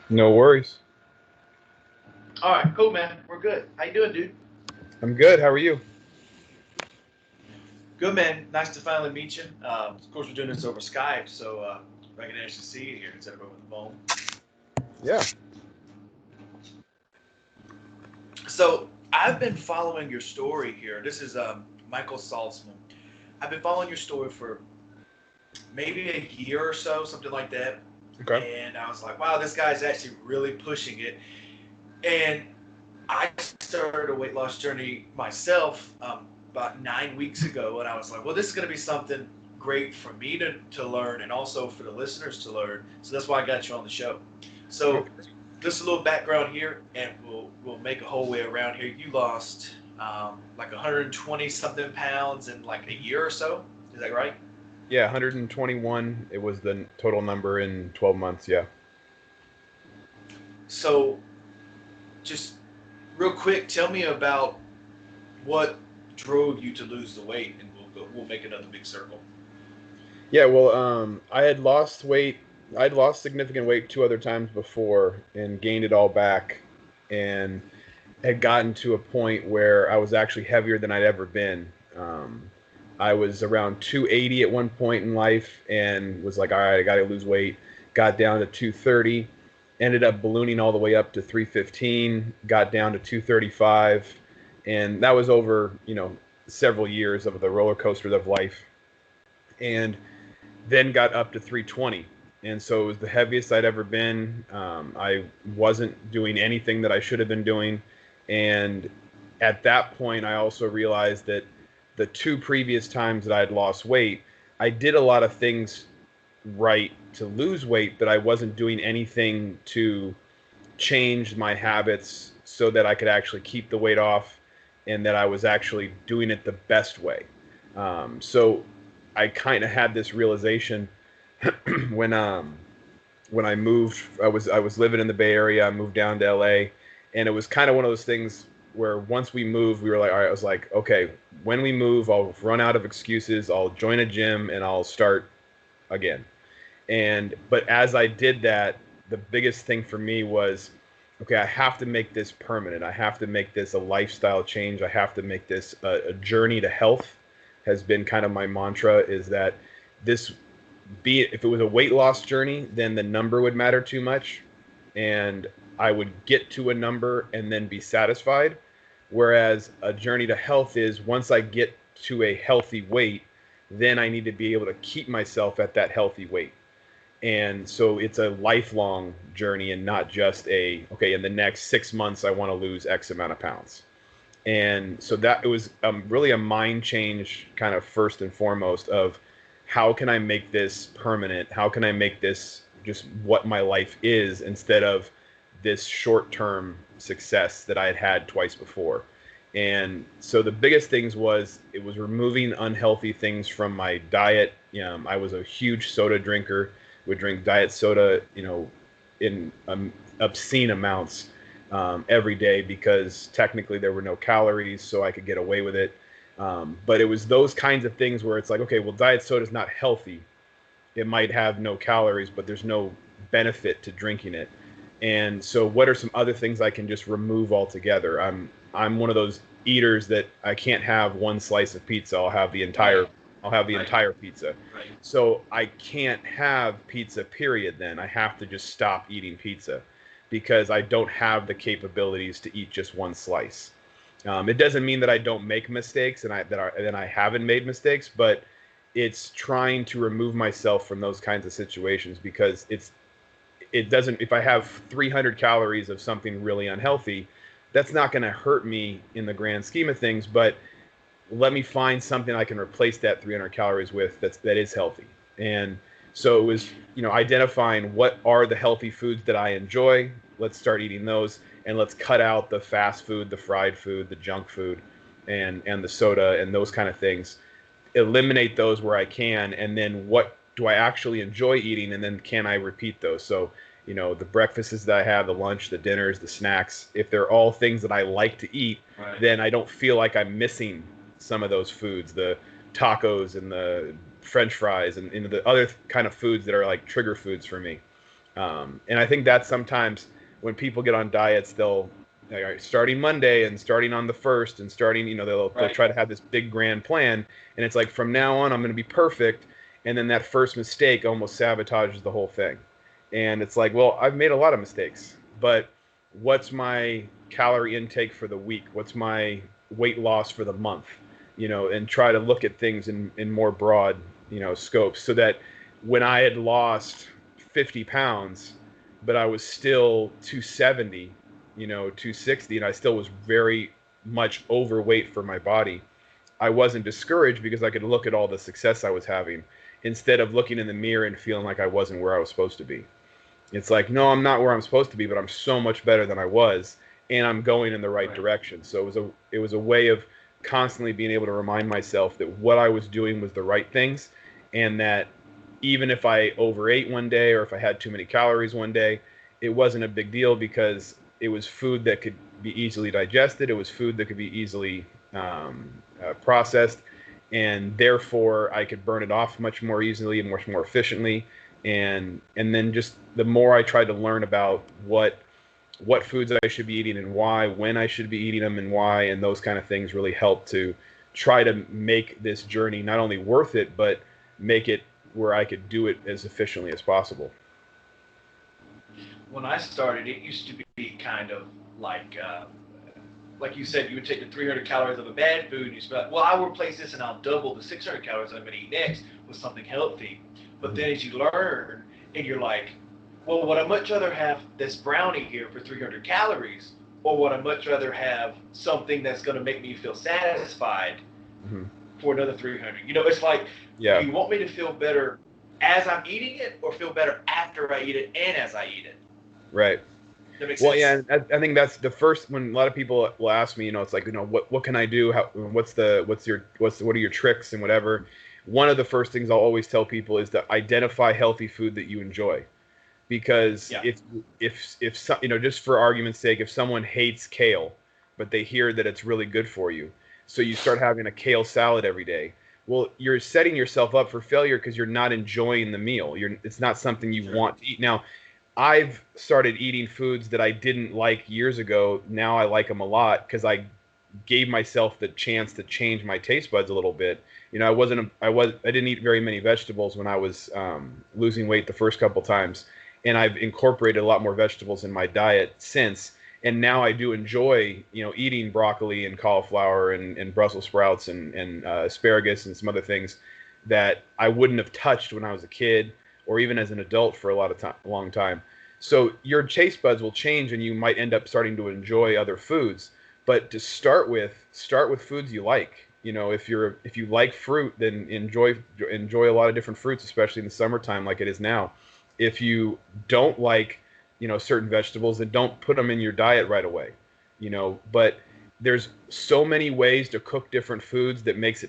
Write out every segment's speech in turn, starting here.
No worries. All right, cool, man. We're good. How you doing, dude? I'm good. How are you? Good, man. Nice to finally meet you. Of course, we're doing this over Skype, so I can actually see you here instead of over the phone. Yeah. So I've been following your story here. This is Michael Saltzman. I've been following your story for maybe a year or so, something like that. Okay. And I was like, wow, this guy's actually really pushing it. And I started a weight loss journey myself about 9 weeks ago, and I was like, well, this is going to be something great for me to learn and also for the listeners to learn. So that's why I got you on the show. So Okay. just a little background here, and we'll make a whole way around here. You lost like 120 something pounds in like a year or so. Is that right? Yeah, 121. It was the total number in 12 months. Yeah. So just real quick, tell me about what drove you to lose the weight, and we'll make another big circle. Yeah. Well, I had lost weight. I'd lost significant weight two other times before and gained it all back, and had gotten to a point where I was actually heavier than I'd ever been. I was around 280 at one point in life, and was like, all right, I got to lose weight. Got down to 230. Ended up ballooning all the way up to 315. Got down to 235, and that was over several years of the roller coasters of life. And then got up to 320. And so it was the heaviest I'd ever been. I wasn't doing anything that I should have been doing. And at that point, I also realized that the two previous times that I had lost weight, I did a lot of things right to lose weight, but I wasn't doing anything to change my habits so that I could actually keep the weight off and that I was actually doing it the best way. So I kind of had this realization when when I moved. I was living in the Bay Area. I moved down to LA, and it was kind of one of those things where once we moved, we were like, all right. I was like, okay, when we move, I'll run out of excuses. I'll join a gym and I'll start again. And but as I did that, the biggest thing for me was, okay, I have to make this permanent. I have to make this a lifestyle change. I have to make this a journey to health. Has been kind of my mantra. Is that this be it if it was a weight loss journey, then the number would matter too much, and I would get to a number and then be satisfied. Whereas a journey to health is once I get to a healthy weight, then I need to be able to keep myself at that healthy weight. And so it's a lifelong journey and not just a, okay, in the next 6 months, I want to lose X amount of pounds. And so that it was really a mind change, kind of first and foremost, of how can I make this permanent? How can I make this just what my life is instead of this short term success that I had had twice before? And so the biggest things was it was removing unhealthy things from my diet. I was a huge soda drinker, would drink diet soda, in obscene amounts every day because technically there were no calories, so I could get away with it. But it was those kinds of things where it's like, okay, well, diet soda is not healthy. It might have no calories, but there's no benefit to drinking it. And so, what are some other things I can just remove altogether? I'm one of those eaters that I can't have one slice of pizza. Right, I'll have the right, entire pizza. right. So I can't have pizza. Period. Then I have to just stop eating pizza because I don't have the capabilities to eat just one slice. It doesn't mean that I don't make mistakes and I haven't made mistakes, but it's trying to remove myself from those kinds of situations because it doesn't. If I have 300 calories of something really unhealthy, that's not going to hurt me in the grand scheme of things. But let me find something I can replace that 300 calories with that is healthy. And so it was, identifying what are the healthy foods that I enjoy. Let's start eating those, and let's cut out the fast food, the fried food, the junk food, and the soda and those kind of things. Eliminate those where I can, and then what do I actually enjoy eating, and then can I repeat those? So, the breakfasts that I have, the lunch, the dinners, the snacks, if they're all things that I like to eat, Right. then I don't feel like I'm missing some of those foods, the tacos and the French fries and the other kind of foods that are like trigger foods for me. And I think that sometimes when people get on diets, they'll like, all right, starting Monday and starting on the first and starting, they'll Right. try to have this big grand plan, and it's like from now on I'm going to be perfect, and then that first mistake almost sabotages the whole thing, and it's like, well, I've made a lot of mistakes, but what's my calorie intake for the week? What's my weight loss for the month? And try to look at things in more broad, scopes, so that when I had lost 50 pounds, but I was still 270, 260, and I still was very much overweight for my body. I wasn't discouraged because I could look at all the success I was having instead of looking in the mirror and feeling like I wasn't where I was supposed to be. It's like, no, I'm not where I'm supposed to be, but I'm so much better than I was, and I'm going in the right Right. direction. So it was a way of constantly being able to remind myself that what I was doing was the right things, and that even if I overate one day or if I had too many calories one day, it wasn't a big deal because it was food that could be easily digested. It was food that could be easily processed, and therefore I could burn it off much more easily and much more efficiently. And then just the more I tried to learn about what foods I should be eating and why, when I should be eating them and why, and those kind of things really helped to try to make this journey not only worth it, but make it where I could do it as efficiently as possible. When I started, it used to be kind of like you said, you would take the 300 calories of a bad food and you be like, well, I'll replace this and I'll double the 600 calories I'm going to eat next with something healthy. But Mhm. then as you learn and you're like, well, would I much rather have this brownie here for 300 calories, or would I much rather have something that's going to make me feel satisfied Mhm. for another 300? It's like, do Yeah. you want me to feel better as I'm eating it or feel better after I eat it and as I eat it? Right. That makes Well, sense? yeah, and I think that's the first when a lot of people will ask me, it's like, what can I do? What are your tricks and whatever. One of the first things I'll always tell people is to identify healthy food that you enjoy, because Yeah. if some, just for argument's sake, if someone hates kale, but they hear that it's really good for you, so you start having a kale salad every day. Well, you're setting yourself up for failure because you're not enjoying the meal. It's not something you Sure. want to eat. Now, I've started eating foods that I didn't like years ago. Now I like them a lot because I gave myself the chance to change my taste buds a little bit. I didn't eat very many vegetables when I was losing weight the first couple times, and I've incorporated a lot more vegetables in my diet since. And now I do enjoy, eating broccoli and cauliflower and Brussels sprouts and asparagus and some other things that I wouldn't have touched when I was a kid or even as an adult for a long time. So your taste buds will change, and you might end up starting to enjoy other foods. But to start with foods you like. If you like fruit, then enjoy a lot of different fruits, especially in the summertime, like it is now. If you don't like, certain vegetables, then don't put them in your diet right away. But there's so many ways to cook different foods that makes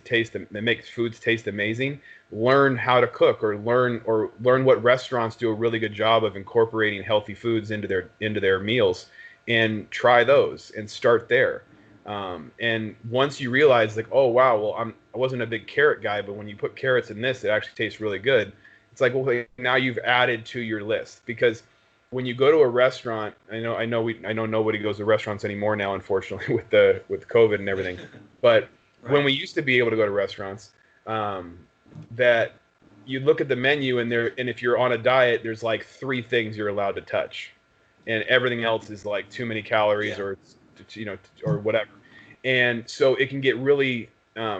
foods taste amazing. Learn how to cook, or learn what restaurants do a really good job of incorporating healthy foods into their meals, and try those and start there. And once you realize, like, oh wow, well, I wasn't a big carrot guy, but when you put carrots in this, it actually tastes really good. It's like, well, now you've added to your list. Because when you go to a restaurant, I know nobody goes to restaurants anymore now, unfortunately, with COVID and everything. But when Right. we used to be able to go to restaurants, um, that you look at the menu, and if you're on a diet, there's like three things you're allowed to touch, and everything else is like too many calories, Yeah. or or whatever. And so it can get really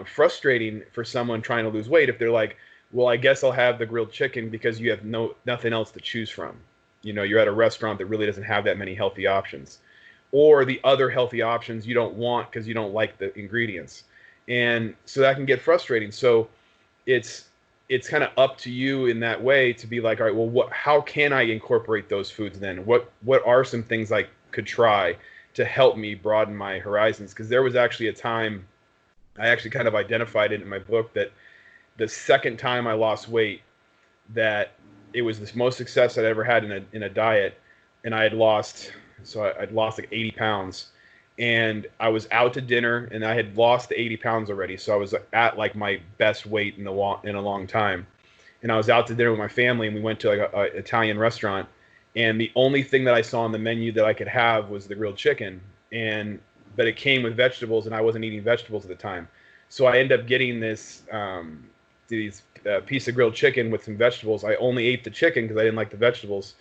frustrating for someone trying to lose weight if they're like, well, I guess I'll have the grilled chicken because you have nothing else to choose from. You're at a restaurant that really doesn't have that many healthy options, or the other healthy options you don't want because you don't like the ingredients. And so that can get frustrating. So it's it's kind of up to you in that way to be like, all right, well, how can I incorporate those foods then? What are some things I could try to help me broaden my horizons? Because there was actually a time I actually kind of identified it in my book that the second time I lost weight, that it was the most success I'd ever had in a diet, and I'd lost like 80 pounds, and I was out to dinner, and I had lost the 80 pounds already, so I was at like my best weight in a long time, and I was out to dinner with my family, and we went to like a Italian restaurant, and the only thing that I saw on the menu that I could have was the grilled chicken, and but it came with vegetables, and I wasn't eating vegetables at the time, so I ended up getting these piece of grilled chicken with some vegetables. I only ate the chicken because I didn't like the vegetables,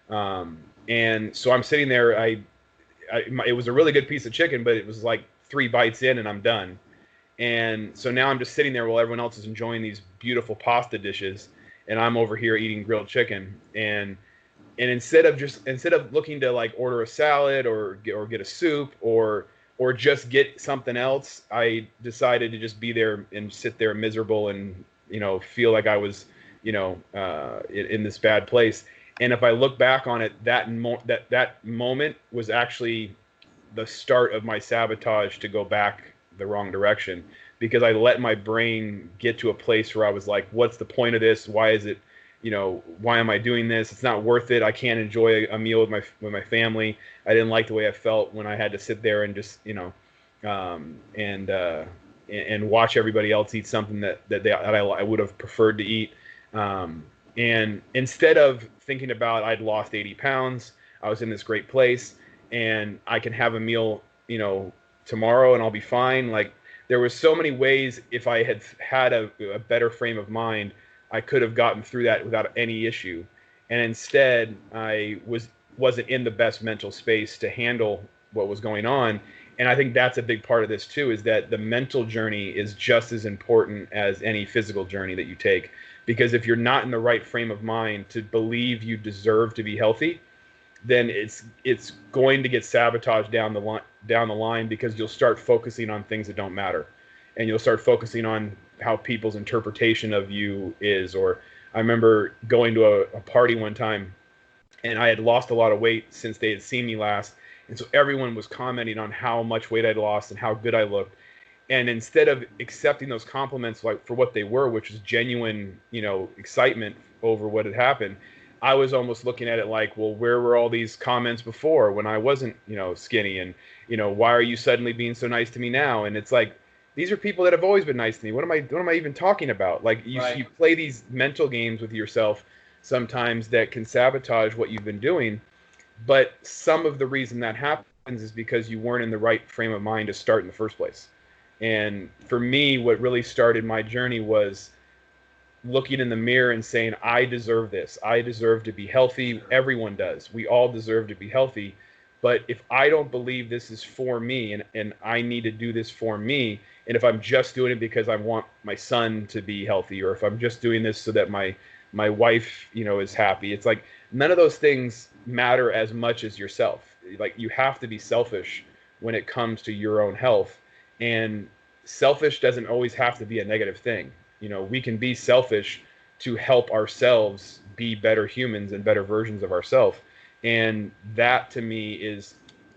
and so I'm sitting there. It was a really good piece of chicken, but it was like 3 bites in, and I'm done. And so now I'm just sitting there while everyone else is enjoying these beautiful pasta dishes, and I'm over here eating grilled chicken. And instead of looking to like order a salad or get a soup or just get something else, I decided to just be there and sit there miserable and feel like I was in this bad place. And if I look back on it, that moment was actually the start of my sabotage to go back the wrong direction, because I let my brain get to a place where I was like, what's the point of this? Why is it, why am I doing this? It's not worth it. I can't enjoy a meal with my family. I didn't like the way I felt when I had to sit there and just, and watch everybody else eat something that I would have preferred to eat. And instead of thinking about I'd lost 80 pounds, I was in this great place, and I can have a meal, tomorrow, and I'll be fine. Like, there was so many ways, if I had had a better frame of mind, I could have gotten through that without any issue. And instead, wasn't in the best mental space to handle what was going on. And I think that's a big part of this too, is that the mental journey is just as important as any physical journey that you take. Because if you're not in the right frame of mind to believe you deserve to be healthy, then it's going to get sabotaged down the line, because you'll start focusing on things that don't matter, and you'll start focusing on how people's interpretation of you is. Or I remember going to a party one time, and I had lost a lot of weight since they had seen me last, and so everyone was commenting on how much weight I'd lost and how good I looked. And instead of accepting those compliments like for what they were, which was genuine, excitement over what had happened, I was almost looking at it like, well, where were all these comments before when I wasn't, skinny? And, why are you suddenly being so nice to me now? And it's like, these are people that have always been nice to me. What am I even talking about? Like, Right. you play these mental games with yourself sometimes that can sabotage what you've been doing. But some of the reason that happens is because you weren't in the right frame of mind to start in the first place. And for me, what really started my journey was looking in the mirror and saying, I deserve this. I deserve to be healthy. Sure. Everyone does. We all deserve to be healthy. But if I don't believe this is for me, and I need to do this for me, and if I'm just doing it because I want my son to be healthy, or if I'm just doing this so that my wife, is happy, it's like none of those things matter as much as yourself. Like, you have to be selfish when it comes to your own health. And selfish doesn't always have to be a negative thing. We can be selfish to help ourselves be better humans and better versions of ourselves. And that, to me, is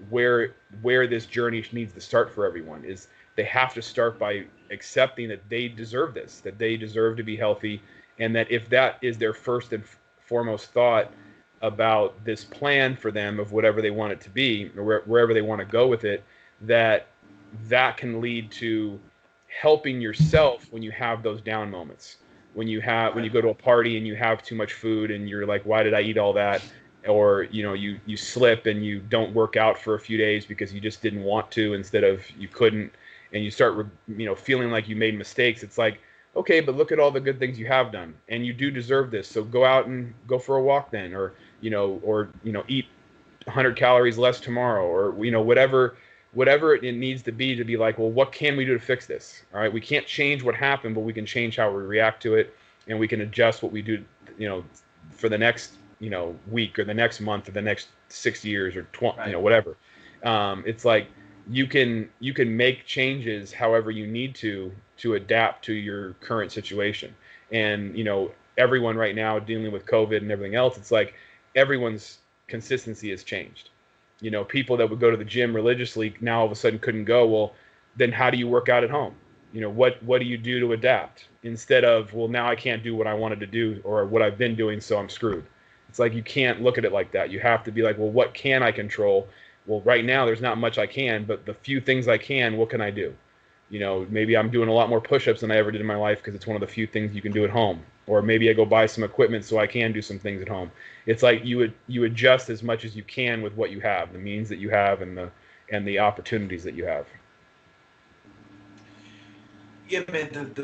where this journey needs to start for everyone. Is they have to start by accepting that they deserve this, that they deserve to be healthy, and that if that is their first and foremost thought about this plan for them of whatever they want it to be, or wherever they want to go with it, that can lead to helping yourself when you have those down moments. When you go to a party and you have too much food and you're like, why did I eat all that? Or you slip and you don't work out for a few days because you just didn't want to instead of you couldn't, and you start feeling like you made mistakes. It's like, okay, but look at all the good things you have done, and you do deserve this. So go out and go for a walk then, or eat 100 calories less tomorrow, or whatever it needs to be like, well, what can we do to fix this? All right, we can't change what happened, but we can change how we react to it, and we can adjust what we do, for the next, week or the next month or the next 6 years or 20, Right. whatever. It's like you can make changes however you need to adapt to your current situation. And everyone right now dealing with COVID and everything else, it's like everyone's consistency has changed. People that would go to the gym religiously now all of a sudden couldn't go. Well, then how do you work out at home? What do you do to adapt, instead of, well, now I can't do what I wanted to do or what I've been doing, so I'm screwed. It's like, you can't look at it like that. You have to be like, well, what can I control? Well, right now there's not much I can, but the few things I can, what can I do? Maybe I'm doing a lot more push-ups than I ever did in my life because it's one of the few things you can do at home. or maybe I go buy some equipment so I can do some things at home. It's like you adjust as much as you can with what you have, the means that you have, and the opportunities that you have. Yeah, man,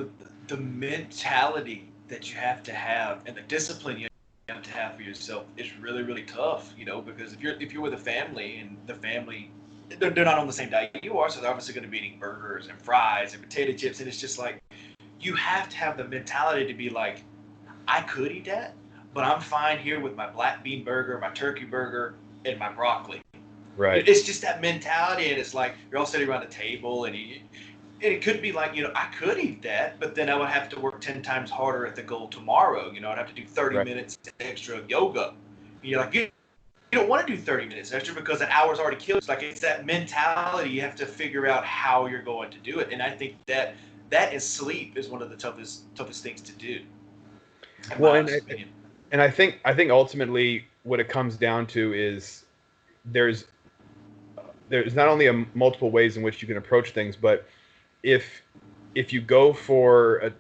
the mentality that you have and the discipline you have to have for yourself is really really tough. You know, because if you're with a family and the family they're not on the same diet you are, so they're obviously going to be eating burgers and fries and potato chips, and it's just like you have to have the mentality to be like, I could eat that, but I'm fine here with my black bean burger, my turkey burger, and my broccoli. Right. It's just that mentality, and it's like you're all sitting around the table, and it could be like, I could eat that, but then I would have to work 10 times harder at the goal tomorrow. I'd have to do 30 Right. minutes extra of yoga. And you're like, you don't want to do 30 minutes extra because an hour's already killed. It's like it's that mentality. You have to figure out how you're going to do it. And I think that is sleep is one of the toughest things to do, in Well, my honest opinion. and I think ultimately what it comes down to is there's there's not only multiple ways in which you can approach things, but if if you go for a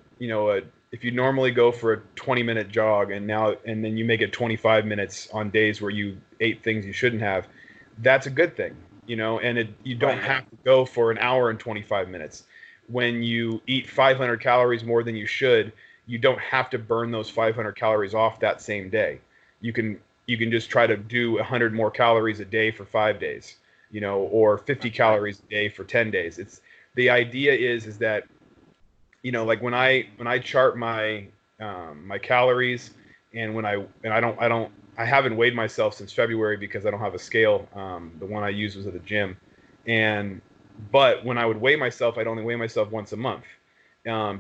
if you normally go for a 20-minute jog and then you make it 25 minutes on days where you ate things you shouldn't have, that's a good thing, and you don't Right. have to go for an hour and 25 minutes. When you eat 500 calories more than you should, you don't have to burn those 500 calories off that same day. You can just try to do 100 more calories a day for 5 days, or 50 Right. calories a day for 10 days. It's the idea is that like when I chart my calories, and when I haven't weighed myself since February because I don't have a scale. The one I used was at the gym, and but when I would weigh myself, I'd only weigh myself once a month,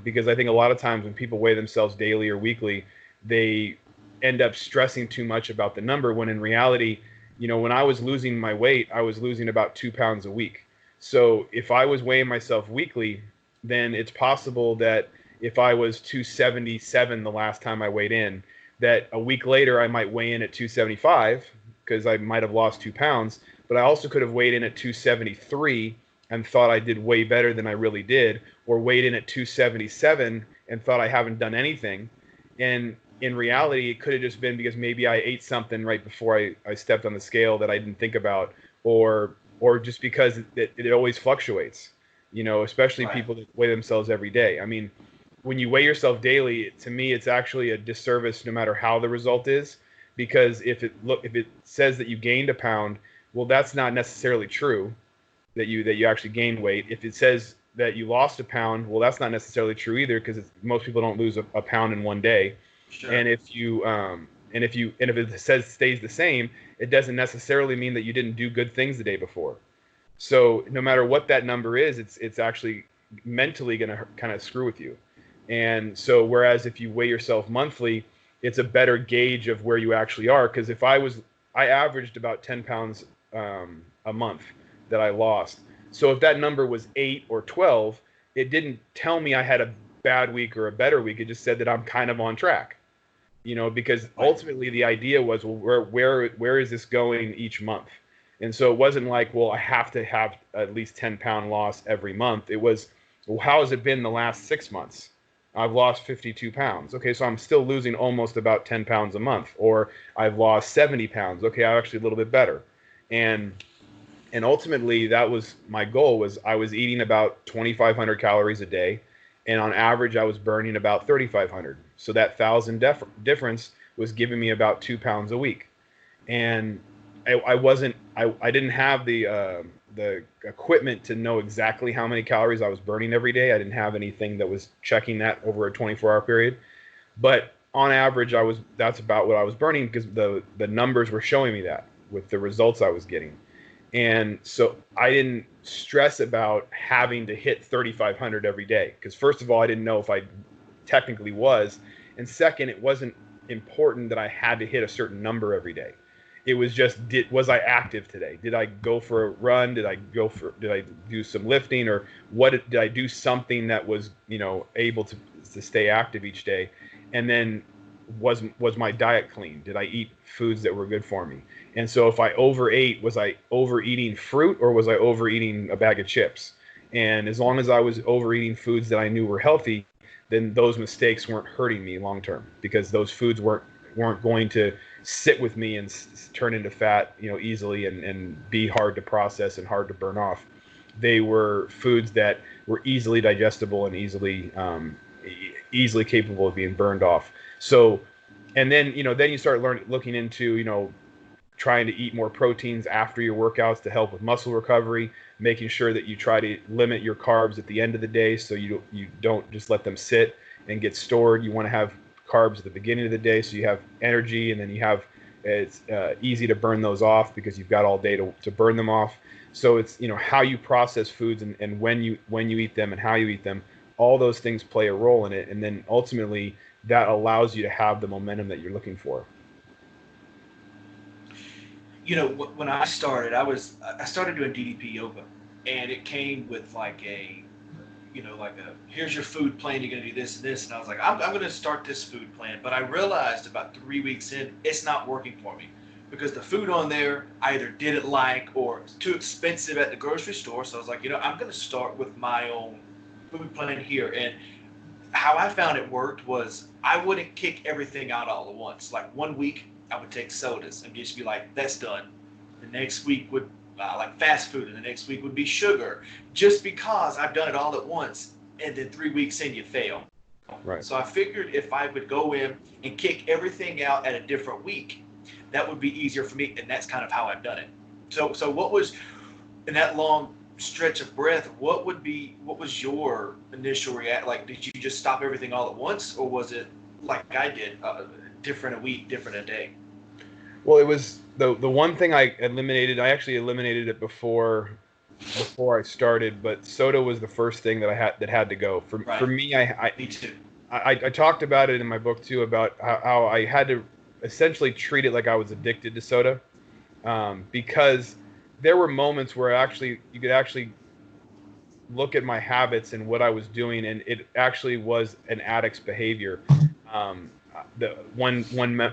because I think a lot of times when people weigh themselves daily or weekly, they end up stressing too much about the number, when in reality, when I was losing my weight, I was losing about 2 pounds a week. So if I was weighing myself weekly, then it's possible that if I was 277 the last time I weighed in, that a week later I might weigh in at 275 because I might have lost 2 pounds, but I also could have weighed in at 273 and thought I did way better than I really did, or weighed in at 277 and thought I haven't done anything. And in reality, it could have just been because maybe I ate something right before I stepped on the scale that I didn't think about, or just because it always fluctuates, especially Right. people that weigh themselves every day. I mean, when you weigh yourself daily, to me, it's actually a disservice no matter how the result is, because if it says that you gained a pound, well, that's not necessarily true that you actually gained weight. If it says that you lost a pound, well, that's not necessarily true either, because most people don't lose a pound in one day. Sure. And if it says stays the same, it doesn't necessarily mean that you didn't do good things the day before. So no matter what that number is, it's actually mentally going to kind of screw with you. And so whereas if you weigh yourself monthly, it's a better gauge of where you actually are. Because I averaged about 10 pounds a month that I lost. So if that number was 8 or 12, it didn't tell me I had a bad week or a better week. It just said that I'm kind of on track, because Right. ultimately the idea was, well, where is this going each month? And so it wasn't like, well, I have to have at least 10-pound loss every month. It was, well, how has it been the last 6 months? I've lost 52 pounds. Okay, so I'm still losing almost about 10 pounds a month. Or I've lost 70 pounds. Okay, I'm actually a little bit better. And and ultimately that was my goal. Was I was eating about 2,500 calories a day, and on average I was burning about 3,500. So that 1,000 difference was giving me about 2 pounds a week. And I didn't have the equipment to know exactly how many calories I was burning every day. I didn't have anything that was checking that over a 24-hour period. But on average, that's about what I was burning, because the numbers were showing me that with the results I was getting. And so I didn't stress about having to hit 3,500 every day, because first of all, I didn't know if I technically was, and second, it wasn't important that I had to hit a certain number every day. It was just, was I active today? Did I go for a run? Did I do some lifting, or did I do something that was able to stay active each day? And then was my diet clean? Did I eat foods that were good for me? And so if I overate, was I overeating fruit, or was I overeating a bag of chips? And as long as I was overeating foods that I knew were healthy, then those mistakes weren't hurting me long term, because those foods weren't going to sit with me and turn into fat, easily, and be hard to process and hard to burn off. They were foods that were easily digestible and easily capable of being burned off. So, and then you start looking into, trying to eat more proteins after your workouts to help with muscle recovery, making sure that you try to limit your carbs at the end of the day, so you don't just let them sit and get stored. You want to have carbs at the beginning of the day so you have energy, and then it's easy to burn those off because you've got all day to burn them off. So it's, how you process foods, and when you eat them and how you eat them. All those things play a role in it, and then ultimately that allows you to have the momentum that you're looking for. When I started doing DDP yoga, and it came with like a here's your food plan. You're gonna do this and this, and I was like, I'm gonna start this food plan. But I realized about 3 weeks in, it's not working for me, because the food on there I either didn't like or it's too expensive at the grocery store. So I was like, I'm gonna start with my own food plan here. And how I found it worked was I wouldn't kick everything out all at once. Like one week I would take sodas and just be like, that's done. The next week would like fast food, and the next week would be sugar, just because I've done it all at once. And then 3 weeks in, you fail. Right. So I figured if I would go in and kick everything out at a different week, that would be easier for me. And that's kind of how I've done it. So what was in that long stretch of breath, what was your initial react? Like, did you just stop everything all at once, or was it like I did, different a week, different a day? Well, it was the one thing I eliminated. I actually eliminated it before I started, but soda was the first thing that had to go. For Right. me, Me too. I talked about it in my book too, about how I had to essentially treat it like I was addicted to soda, because there were moments where you could actually look at my habits and what I was doing, and it actually was an addict's behavior. The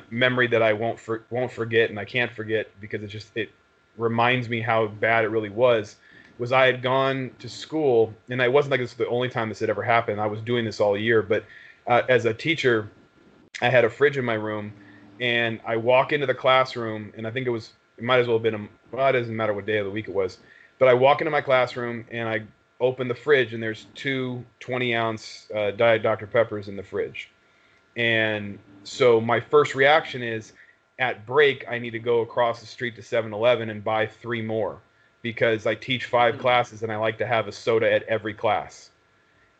memory that I won't forget, and I can't forget because it reminds me how bad it really was. Was I had gone to school, and it wasn't like this was the only time this had ever happened. I was doing this all year, but as a teacher, I had a fridge in my room, and I walk into the classroom, and I think it might as well have been well, it doesn't matter what day of the week it was, but I walk into my classroom and I open the fridge, and there's two 20-ounce Diet Dr. Peppers in the fridge. And so my first reaction is, at break, I need to go across the street to 7-Eleven and buy three more, because I teach 5 classes and I like to have a soda at every class.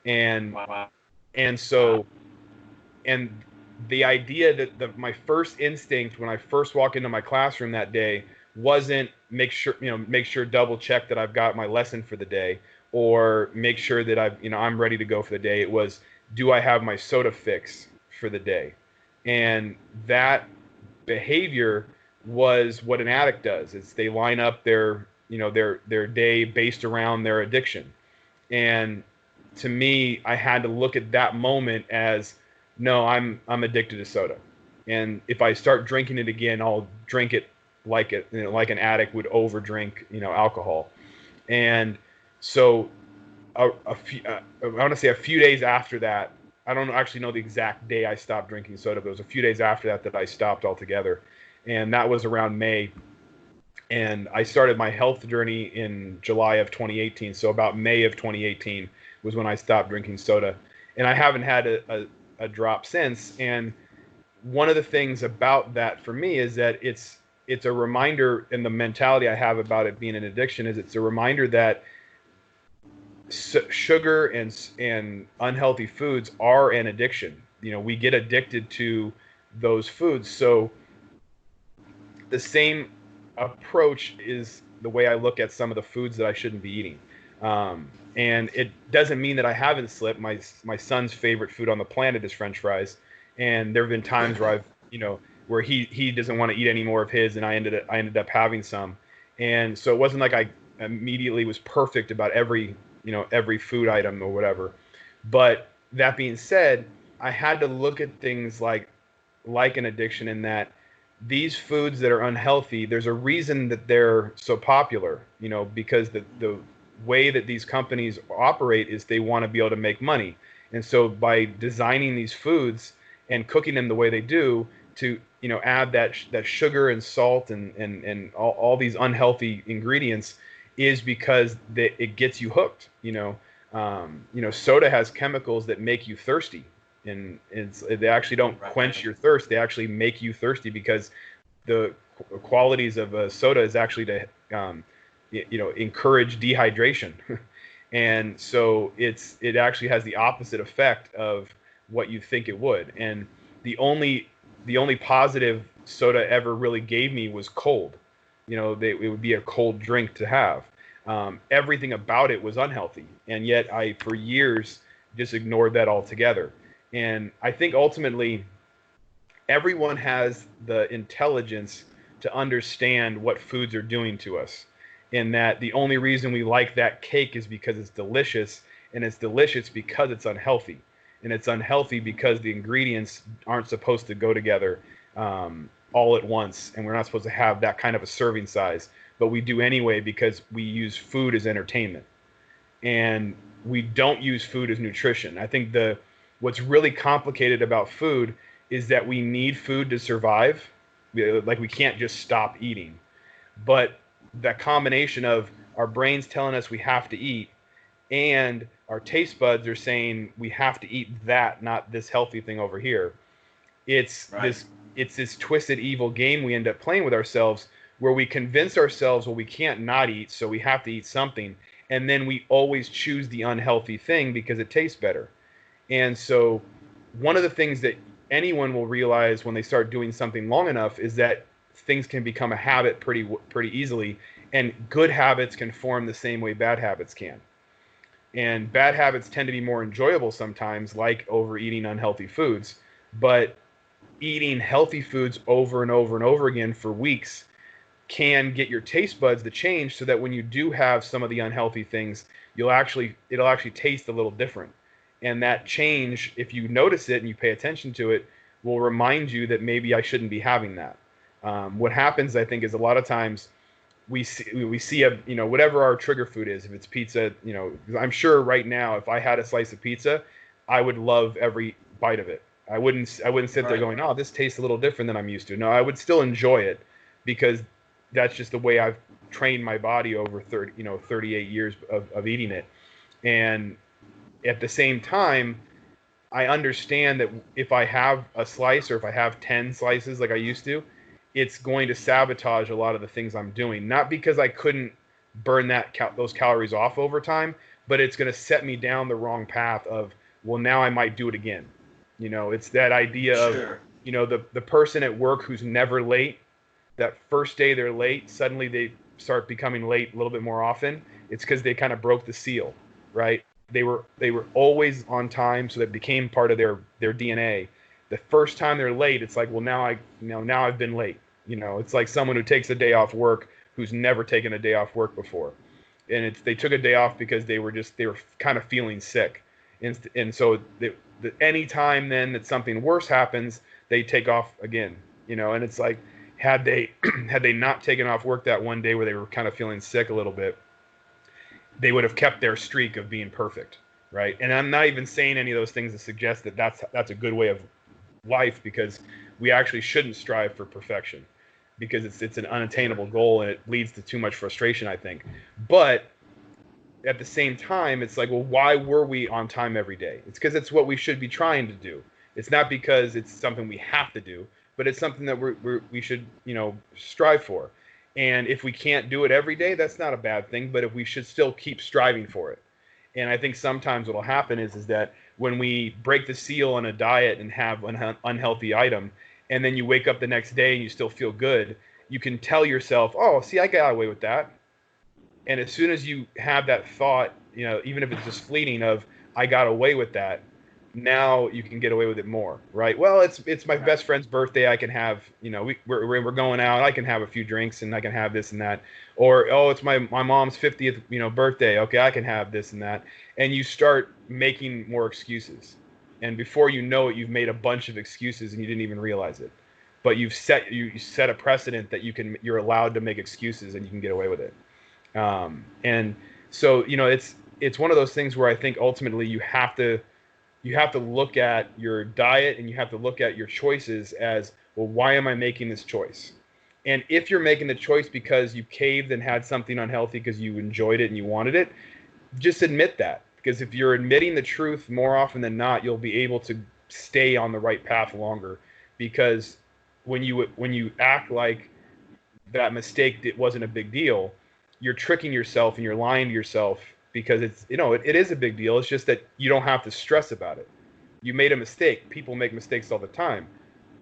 And Wow. and so and the idea that my first instinct when I first walk into my classroom that day wasn't make sure double check that I've got my lesson for the day, or make sure that I'm ready to go for the day. It was, do I have my soda fix for the day? And that behavior was what an addict does. It's they line up their day based around their addiction. And to me, I had to look at that moment as, no, I'm addicted to soda. And if I start drinking it again, I'll drink it like an addict would overdrink, alcohol. And so I want to say a few days after that, I don't actually know the exact day I stopped drinking soda, but it was a few days after that I stopped altogether. And that was around May. And I started my health journey in July of 2018. So about May of 2018 was when I stopped drinking soda. And I haven't had a drop since. And one of the things about that for me is that it's a reminder, and the mentality I have about it being an addiction is it's a reminder that sugar and unhealthy foods are an addiction. We get addicted to those foods. So the same approach is the way I look at some of the foods that I shouldn't be eating. And it doesn't mean that I haven't slipped. My son's favorite food on the planet is French fries, and there have been times where where he doesn't want to eat any more of his, and I ended up having some. And so it wasn't like I immediately was perfect about every food item or whatever. But that being said, I had to look at things like an addiction, in that these foods that are unhealthy, there's a reason that they're so popular, because the way that these companies operate is they want to be able to make money. And so by designing these foods and cooking them the way they do, to add that sugar and salt and all these unhealthy ingredients, is because it gets you hooked. Soda has chemicals that make you thirsty, and they actually don't quench your thirst. They actually make you thirsty because the qualities of a soda is actually to encourage dehydration. And so it actually has the opposite effect of what you think it would. And the only positive soda ever really gave me was cold. It would be a cold drink to have. Everything about it was unhealthy, and yet I, for years, just ignored that altogether. And I think ultimately, everyone has the intelligence to understand what foods are doing to us, and that the only reason we like that cake is because it's delicious, and it's delicious because it's unhealthy, and it's unhealthy because the ingredients aren't supposed to go together all at once, and we're not supposed to have that kind of a serving size, but we do anyway because we use food as entertainment, and we don't use food as nutrition. I think what's really complicated about food is that we need food to survive. Like, we can't just stop eating. But that combination of our brains telling us we have to eat, and our taste buds are saying we have to eat that, not this healthy thing over here. It's Right. this twisted evil game we end up playing with ourselves, where we convince ourselves, well, we can't not eat, so we have to eat something, and then we always choose the unhealthy thing because it tastes better. And so one of the things that anyone will realize when they start doing something long enough is that things can become a habit pretty easily, and good habits can form the same way bad habits can. And bad habits tend to be more enjoyable sometimes, like overeating unhealthy foods, but eating healthy foods over and over and over again for weeks can get your taste buds to change, so that when you do have some of the unhealthy things, it'll actually taste a little different. And that change, if you notice it and you pay attention to it, will remind you that maybe I shouldn't be having that. What happens, I think, is a lot of times we see whatever our trigger food is. If it's pizza, I'm sure right now, if I had a slice of pizza, I would love every bite of it. I wouldn't sit there Right. going, oh, this tastes a little different than I'm used to. No, I would still enjoy it, because that's just the way I've trained my body over 38 years of eating it. And at the same time, I understand that if I have a slice, or if I have 10 slices like I used to, it's going to sabotage a lot of the things I'm doing. Not because I couldn't burn those calories off over time, but it's going to set me down the wrong path of, well, now I might do it again. It's that idea of, Sure. the person at work who's never late. That first day they're late, suddenly they start becoming late a little bit more often. It's because they kind of broke the seal, right? They were always on time, so that became part of their DNA. The first time they're late, it's like, well, now I've been late. It's like someone who takes a day off work who's never taken a day off work before, and they took a day off because they were kind of feeling sick, and so any time then that something worse happens, they take off again. And it's like, had they had they not taken off work that one day where they were kind of feeling sick a little bit, they would have kept their streak of being perfect, right? And I'm not even saying any of those things to suggest that that's a good way of life, because we actually shouldn't strive for perfection, because it's an unattainable goal, and it leads to too much frustration, I think. But at the same time, it's like, well, why were we on time every day? It's because it's what we should be trying to do. It's not because it's something we have to do, but it's something that we should, strive for. And if we can't do it every day, that's not a bad thing, but if we should still keep striving for it. And I think sometimes what will happen is that when we break the seal on a diet and have an unhealthy item, and then you wake up the next day and you still feel good, you can tell yourself, oh, see, I got away with that. And as soon as you have that thought, even if it's just fleeting of, I got away with that, now you can get away with it more, right? Well, it's my Right. best friend's birthday. I can have, we're going out. I can have a few drinks, and I can have this and that. Or, oh, it's my mom's 50th, birthday. Okay, I can have this and that. And you start making more excuses. And before you know it, you've made a bunch of excuses and you didn't even realize it. But you set a precedent that you're allowed to make excuses and you can get away with it. And so, it's one of those things where I think ultimately you have to you have to look at your diet and you have to look at your choices as, well, why am I making this choice? And if you're making the choice because you caved and had something unhealthy because you enjoyed it and you wanted it, just admit that. Because if you're admitting the truth more often than not, you'll be able to stay on the right path longer. Because when you act like that mistake it wasn't a big deal, you're tricking yourself and you're lying to yourself, because it's, it is a big deal. It's just that you don't have to stress about it. You made a mistake. People make mistakes all the time,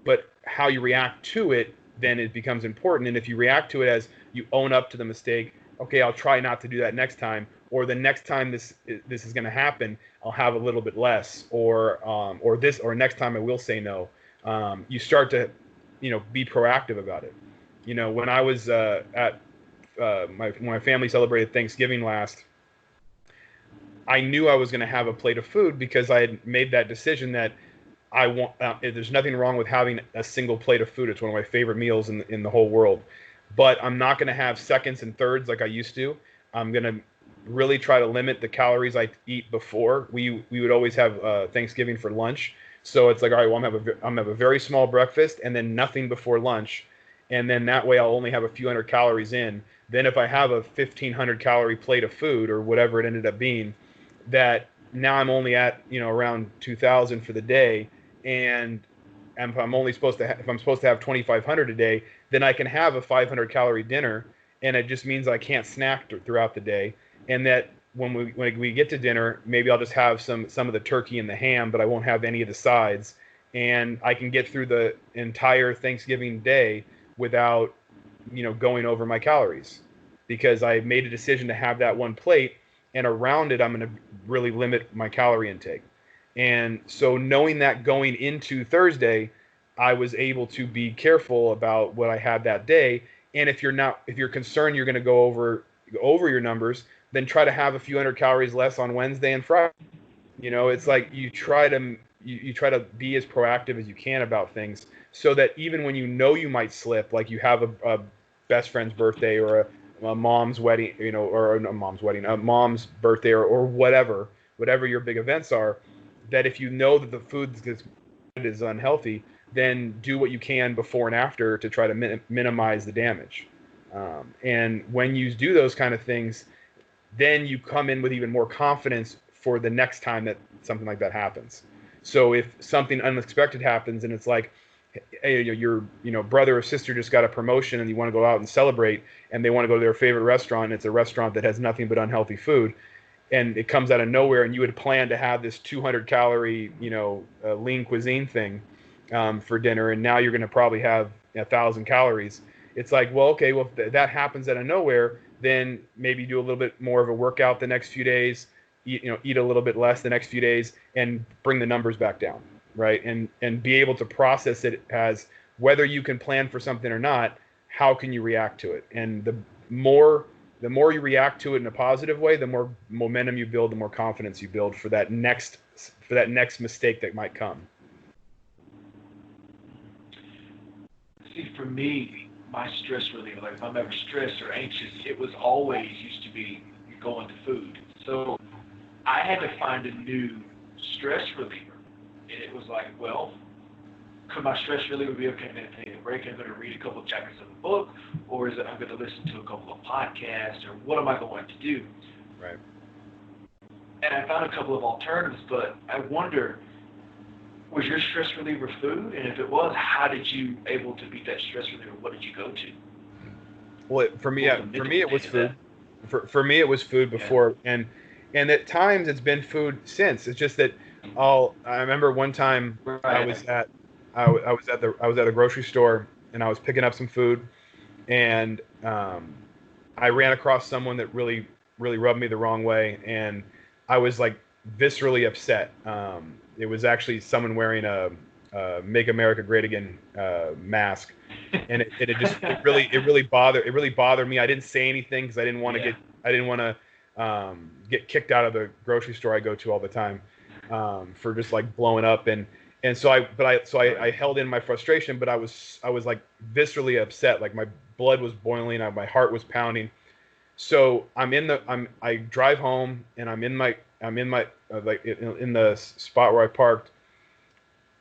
but how you react to it, then it becomes important. And if you react to it as you own up to the mistake, okay, I'll try not to do that next time, or the next time this is going to happen, I'll have a little bit less, or next time I will say no. You start to, be proactive about it. When I was at when my family celebrated Thanksgiving last, I knew I was going to have a plate of food because I had made that decision that I want. There's nothing wrong with having a single plate of food. It's one of my favorite meals in the whole world. But I'm not going to have seconds and thirds like I used to. I'm going to really try to limit the calories I eat before. We would always have Thanksgiving for lunch. So it's like, all right, well, I'm gonna have a very small breakfast and then nothing before lunch, and then that way I'll only have a few hundred calories in. Then if I have a 1,500 calorie plate of food or whatever it ended up being, that now I'm only at around 2,000 for the day, and if I'm only supposed to if I'm supposed to have 2,500 a day, then I can have a 500 calorie dinner, and it just means I can't snack throughout the day, and that when we get to dinner, maybe I'll just have some of the turkey and the ham, but I won't have any of the sides, and I can get through the entire Thanksgiving day without going over my calories, because I made a decision to have that one plate, and around it I'm going to really limit my calorie intake. And so knowing that going into Thursday, I was able to be careful about what I had that day. And if you're concerned you're going to go over your numbers, then try to have a few hundred calories less on Wednesday and Friday. It's like you try to be as proactive as you can about things, so that even when you might slip, like you have a best friend's birthday, or a mom's wedding, or a mom's wedding, a mom's birthday, or whatever your big events are, that if you know that the food is unhealthy, then do what you can before and after to try to minimize the damage. And when you do those kind of things, then you come in with even more confidence for the next time that something like that happens. So if something unexpected happens and it's like, hey, your brother or sister just got a promotion and you want to go out and celebrate, and they want to go to their favorite restaurant, and it's a restaurant that has nothing but unhealthy food, and it comes out of nowhere, and you had planned to have this 200 calorie lean cuisine thing for dinner, and now you're going to probably have 1,000 calories. It's like, well, okay, well, if that happens out of nowhere, then maybe do a little bit more of a workout the next few days, eat a little bit less the next few days, and bring the numbers back down, right? And be able to process it as, whether you can plan for something or not, how can you react to it? And the more you react to it in a positive way, the more momentum you build, the more confidence you build for that next mistake that might come. See, for me, my stress reliever, like if I'm ever stressed or anxious, it was always used to be going to food. So I had to find a new stress reliever. And it was like, well, could my stress reliever be, okay, I'm going to take a break, I'm going to read a couple of chapters of a book, or is it I'm going to listen to a couple of podcasts, or what am I going to do? Right. And I found a couple of alternatives, but I wonder, was your stress reliever food? And if it was, how did you able to beat that stress reliever? What did you go to? Well, for me, it was food. For me, it was food Yeah. before, and at times it's been food since. It's just that I remember one time I Right. was at I was at a grocery store, and I was picking up some food, and I ran across someone that really rubbed me the wrong way, and I was like viscerally upset. It was actually someone wearing a "Make America Great Again" mask, and it really bothered me. I didn't say anything because Yeah. I didn't want to get kicked out of the grocery store I go to all the time, for just like blowing up. And so I Right. held in my frustration, but I was like viscerally upset. Like my blood was boiling, my heart was pounding. So I drive home, and I'm in my like in the spot where I parked,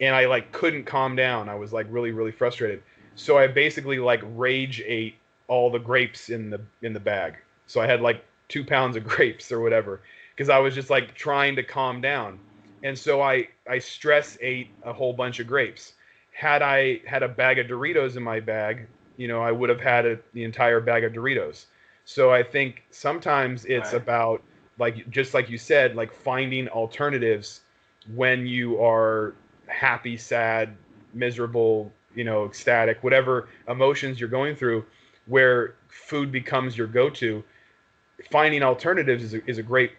and I like couldn't calm down. I was like really really frustrated. So I basically like rage ate all the grapes in the bag. So I had like 2 pounds of grapes or whatever because I was just like trying to calm down. And so I stress ate a whole bunch of grapes. Had I had a bag of Doritos in my bag, I would have had the entire bag of Doritos. So I think sometimes it's Right. about, like just like you said, like finding alternatives when you are happy, sad, miserable, ecstatic, whatever emotions you're going through, where food becomes your go-to. Finding alternatives is a great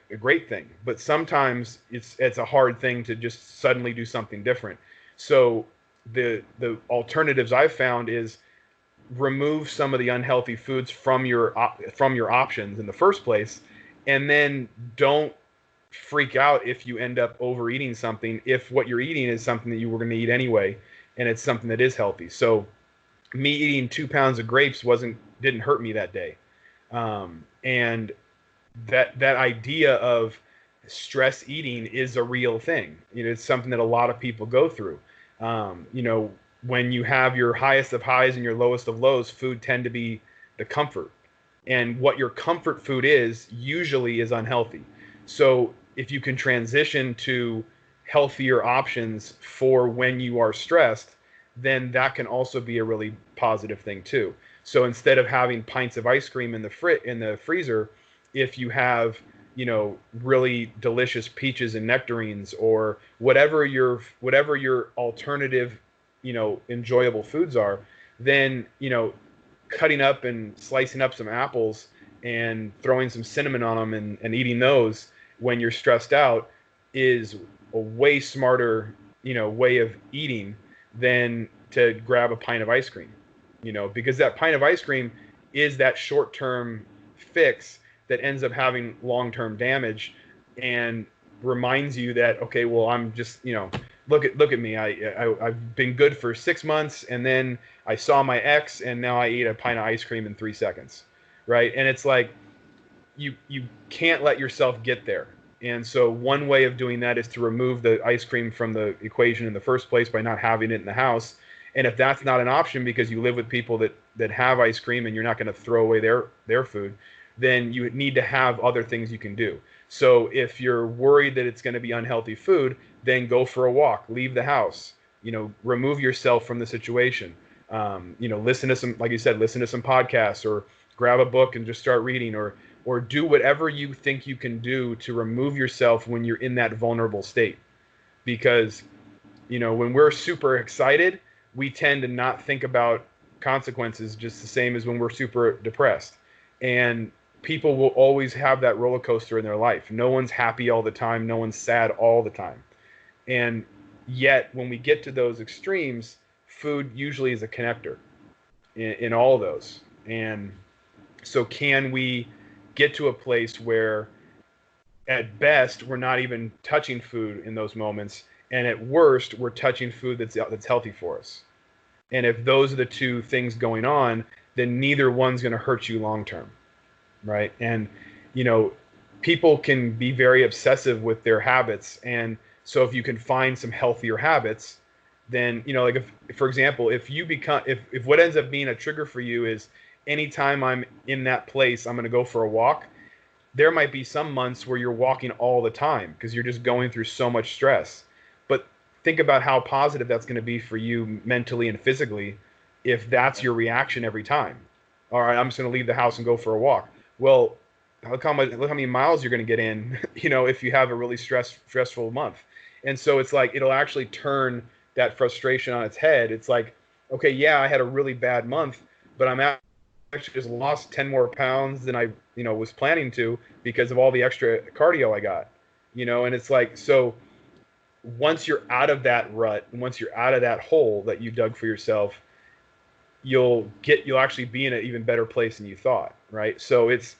thing, but sometimes it's a hard thing to just suddenly do something different. So the alternatives I've found is remove some of the unhealthy foods from your options in the first place, and then don't freak out if you end up overeating something, if what you're eating is something that you were going to eat anyway, and it's something that is healthy. So me eating 2 pounds of grapes didn't hurt me that day. And that idea of stress eating is a real thing. It's something that a lot of people go through. When you have your highest of highs and your lowest of lows, food tend to be the comfort. And what your comfort food is usually is unhealthy. So if you can transition to healthier options for when you are stressed, then that can also be a really positive thing too. So instead of having pints of ice cream in the freezer, if you have really delicious peaches and nectarines, or whatever your alternative enjoyable foods are, then cutting up and slicing up some apples and throwing some cinnamon on them, and eating those when you're stressed out is a way smarter way of eating than to grab a pint of ice cream. Because that pint of ice cream is that short-term fix that ends up having long-term damage, and reminds you that, okay, well, I'm just, look at me. I've been good for 6 months, and then I saw my ex, and now I ate a pint of ice cream in 3 seconds, right? And it's like you can't let yourself get there. And so one way of doing that is to remove the ice cream from the equation in the first place by not having it in the house. And if that's not an option because you live with people that have ice cream and you're not going to throw away their food, then you need to have other things you can do. So if you're worried that it's going to be unhealthy food, then go for a walk, leave the house, remove yourself from the situation. Listen to some, like you said, listen to some podcasts, or grab a book and just start reading, or do whatever you think you can do to remove yourself when you're in that vulnerable state. Because, when we're super excited, we tend to not think about consequences, just the same as when we're super depressed. And people will always have that roller coaster in their life. No one's happy all the time. No one's sad all the time. And yet, when we get to those extremes, food usually is a connector in all of those. And so can we get to a place where at best we're not even touching food in those moments, and at worst we're touching food that's healthy for us? And if those are the two things going on, then neither one's going to hurt you long term, right? And people can be very obsessive with their habits, and so if you can find some healthier habits, then like if, for example, if what ends up being a trigger for you is anytime I'm in that place, I'm going to go for a walk. There might be some months where you're walking all the time because you're just going through so much stress. But think about how positive that's going to be for you mentally and physically if that's your reaction every time. All right, I'm just going to leave the house and go for a walk. Well, look how many miles you're going to get in, if you have a really stressful month. And so it's like it'll actually turn that frustration on its head. It's like, okay, yeah, I had a really bad month, but I'm actually just lost 10 more pounds than I was planning to because of all the extra cardio I got. And it's like, so once you're out of that rut, and once you're out of that hole that you dug for yourself, you'll actually be in an even better place than you thought, right? So it's,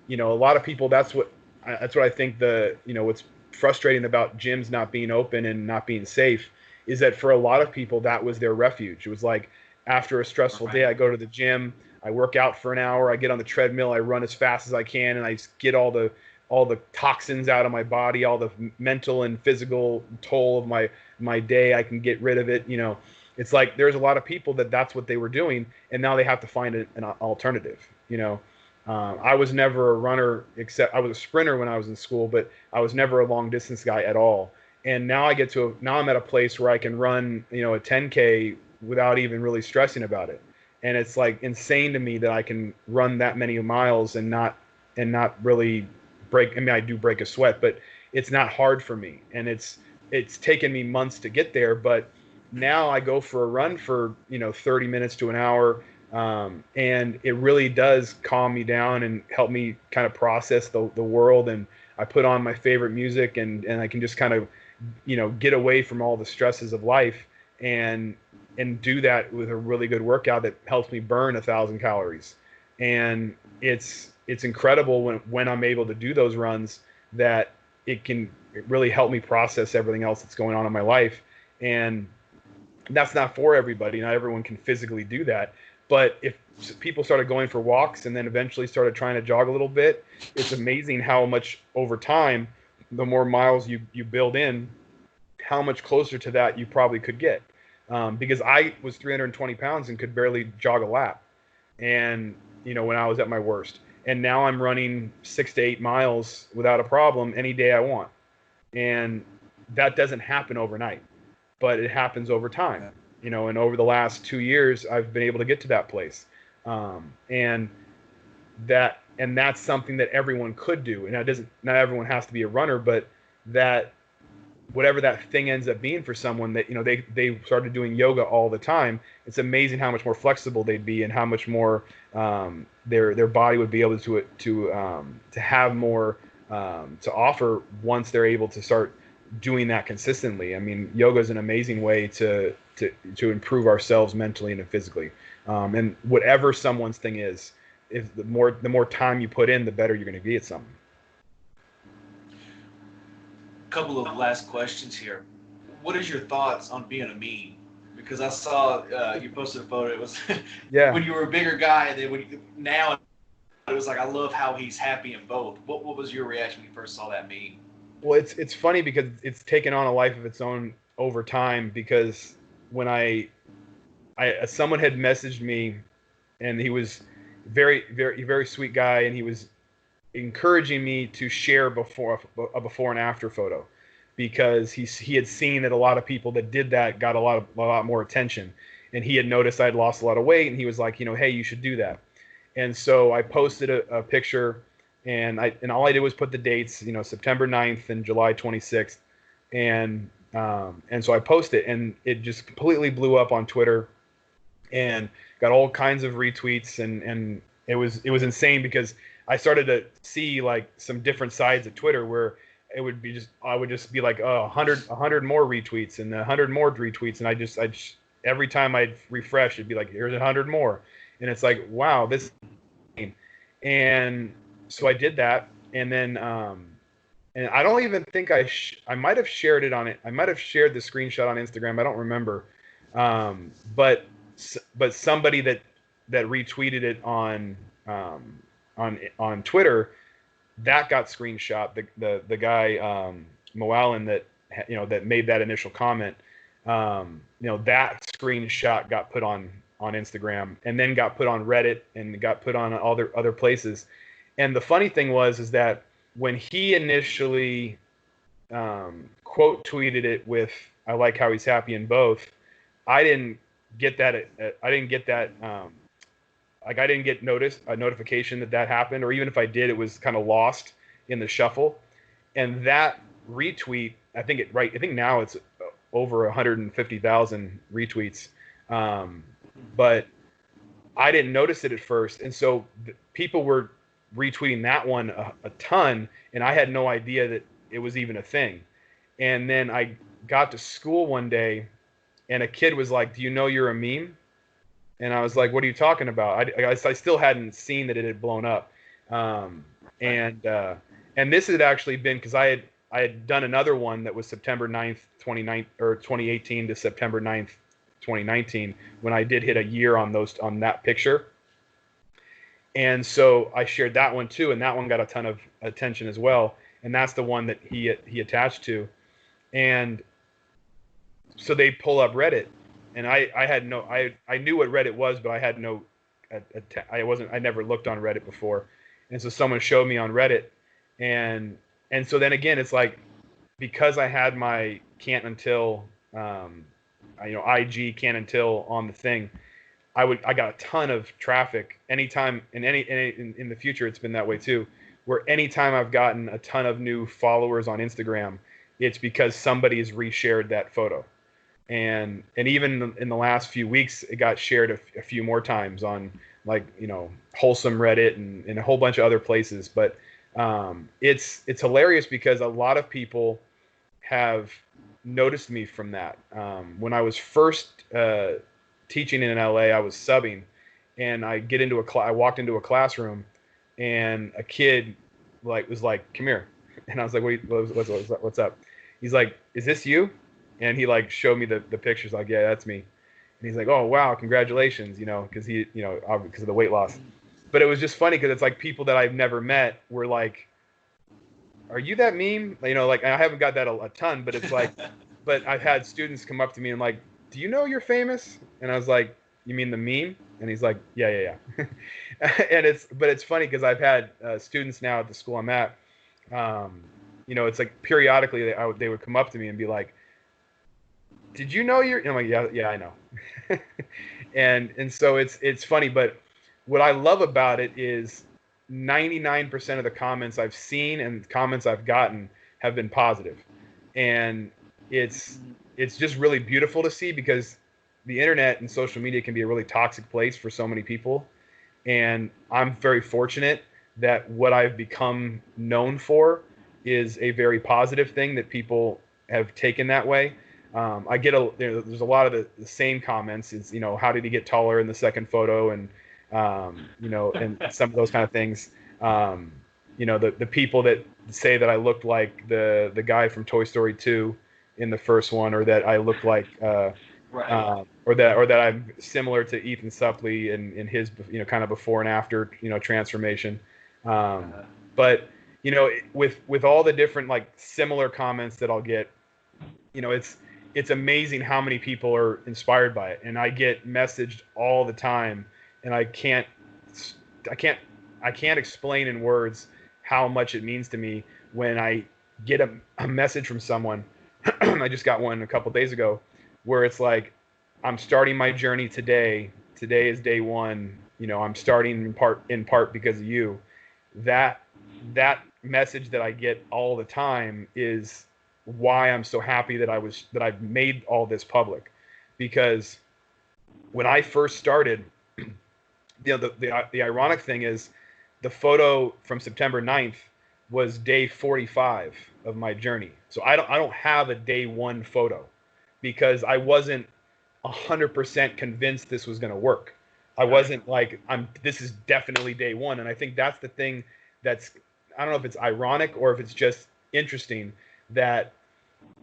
a lot of people, that's what I think what's frustrating about gyms not being open and not being safe is that for a lot of people that was their refuge. It was like, after a stressful day, I go to the gym, I work out for an hour, I get on the treadmill, I run as fast as I can, and I get all the the toxins out of my body, all the mental and physical toll of my day. I can get rid of it. You know, it's like there's a lot of people that's what they were doing, and now they have to find an alternative. You know, I was never a runner, except I was a sprinter when I was in school, but I was never a long distance guy at all. And now now I'm at a place where I can run, you know, a 10K without even really stressing about it. And it's like insane to me that I can run that many miles and not really break. I mean, I do break a sweat, but it's not hard for me. And it's taken me months to get there, but now I go for a run for, you know, 30 minutes to an hour. And it really does calm me down and help me kind of process the world. And I put on my favorite music, and I can just kind of, you know, get away from all the stresses of life and do that with a really good workout that helps me burn 1,000 calories. And it's incredible when I'm able to do those runs, that it really help me process everything else that's going on in my life. And that's not for everybody. Not everyone can physically do that. But if people started going for walks and then eventually started trying to jog a little bit, it's amazing how much over time, the more miles you build in, how much closer to that you probably could get. Because I was 320 pounds and could barely jog a lap. And, you know, when I was at my worst. And now I'm running 6 to 8 miles without a problem any day I want. And that doesn't happen overnight, but it happens over time, you know. And over the last 2 years, I've been able to get to that place. And that's something that everyone could do. And not everyone has to be a runner, but that whatever that thing ends up being for someone, that, you know, they started doing yoga all the time, it's amazing how much more flexible they'd be, and how much more their body would be able to have more to offer once they're able to start doing that consistently. I mean, yoga is an amazing way to improve ourselves mentally and physically. And whatever someone's thing is, if the more time you put in, the better you're going to be at something. Couple of last questions here. What is your thoughts on being a meme? Because I saw you posted a photo. It was Yeah. when you were a bigger guy, and then now it was like, I love how he's happy in both. What was your reaction when you first saw that meme? Well, it's funny because it's taken on a life of its own over time. Because when someone had messaged me, and he was very sweet guy, and he was encouraging me to share a before and after photo, because he had seen that a lot of people that did that got a lot more attention, and he had noticed I'd lost a lot of weight, and he was like, you know, hey, you should do that. And so I posted a picture, and all I did was put the dates, you know, September 9th and July 26th, and so I posted it, and it just completely blew up on Twitter, and got all kinds of retweets, and it was insane, because I started to see like some different sides of Twitter where I would just be like, oh, 100 more retweets and 100 more retweets, and I just every time I'd refresh, it'd be like, here's 100 more, and it's like, wow, this. And so I did that, and then and I don't even think I might have shared it on it. I might have shared the screenshot on Instagram. I don't remember, but somebody that retweeted it on Twitter, that got screenshot. The guy Moalen that, you know, that made that initial comment, you know, that screenshot got put on Instagram, and then got put on Reddit, and got put on other places. And the funny thing is that when he initially quote tweeted it with, "I like how he's happy in both," I didn't get that. I didn't get that. Like, I didn't get a notification that happened, or even if I did, it was kind of lost in the shuffle. And that retweet, I think now it's over 150,000 retweets. But I didn't notice it at first, and so people were retweeting that one a ton, and I had no idea that it was even a thing. And then I got to school one day, and a kid was like, "Do you know you're a meme?" And I was like, "What are you talking about?" I still hadn't seen that it had blown up. And this had actually been because I had done another one that was September 9th, 2018 to September 9th, 2019, when I did hit a year on that picture. And so I shared that one too, and that one got a ton of attention as well. And that's the one that he attached to. And so they pull up Reddit, and I had no I knew what Reddit was, but I had no I never looked on Reddit before, and so someone showed me on Reddit, and so then again it's like, because I had my can't until IG can't until on the thing, I got a ton of traffic anytime, and in the future it's been that way too, where anytime I've gotten a ton of new followers on Instagram, it's because somebody has reshared that photo. And even in the last few weeks, it got shared a few more times on, like, wholesome Reddit and a whole bunch of other places. But it's hilarious because a lot of people have noticed me from that. When I was first teaching in LA, I was subbing, and I walked into a classroom, and a kid was like, "Come here," and I was like, "What's up?" He's like, "Is this you?" And he showed me the pictures, like, "Yeah, that's me." And he's like, "Oh, wow, congratulations," because because of the weight loss. But it was just funny because it's like people that I've never met were like, "Are you that meme?" I haven't got that a ton, but it's like, but I've had students come up to me and like, "Do you know you're famous?" And I was like, "You mean the meme?" And he's like, "Yeah." And it's funny because I've had students now at the school I'm at. It's like periodically they would come up to me and be like, "Did you know you're?" And I'm like, "Yeah, I know." and so it's funny, but what I love about it is 99% of the comments I've seen and comments I've gotten have been positive, and it's just really beautiful to see, because the internet and social media can be a really toxic place for so many people, and I'm very fortunate that what I've become known for is a very positive thing that people have taken that way. I get there's a lot of the same comments. It's, how did he get taller in the second photo, and and some of those kind of things. The people that say that I looked like the guy from Toy Story 2 in the first one, or that I look like Right. or that I'm similar to Ethan Suplee in his kind of before and after transformation. But with all the different similar comments that I'll get, it's amazing how many people are inspired by it, and I get messaged all the time, and I can't explain in words how much it means to me when I get a message from someone. I just got one a couple days ago where it's like, "I'm starting my journey today. Today is day one. I'm starting in part because of you." That message that I get all the time is why I'm so happy that I've made all this public, because when I first started, the ironic thing is, the photo from September 9th was day 45 of my journey. So I don't have a day one photo, because I wasn't 100% convinced this was going to work. I wasn't like, this is definitely day one. And I think that's the thing that's, I don't know if it's ironic or if it's just interesting, that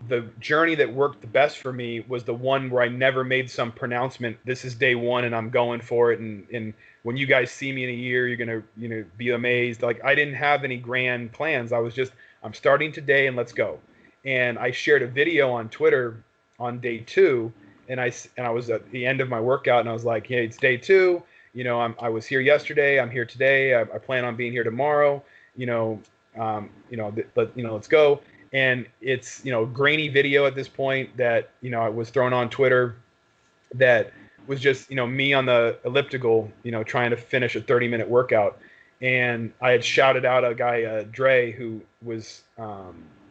the journey that worked the best for me was the one where I never made some pronouncement, "This is day one and I'm going for it. And when you guys see me in a year, you're going to, be amazed." Like, I didn't have any grand plans. I was just, "I'm starting today and let's go." And I shared a video on Twitter on day 2. And I was at the end of my workout, and I was like, "Hey, it's day 2. I was here yesterday. I'm here today. I plan on being here tomorrow. Let's go." And it's, grainy video at this point that, I was thrown on Twitter, that was just, me on the elliptical, trying to finish a 30-minute workout. And I had shouted out a guy, Dre, who was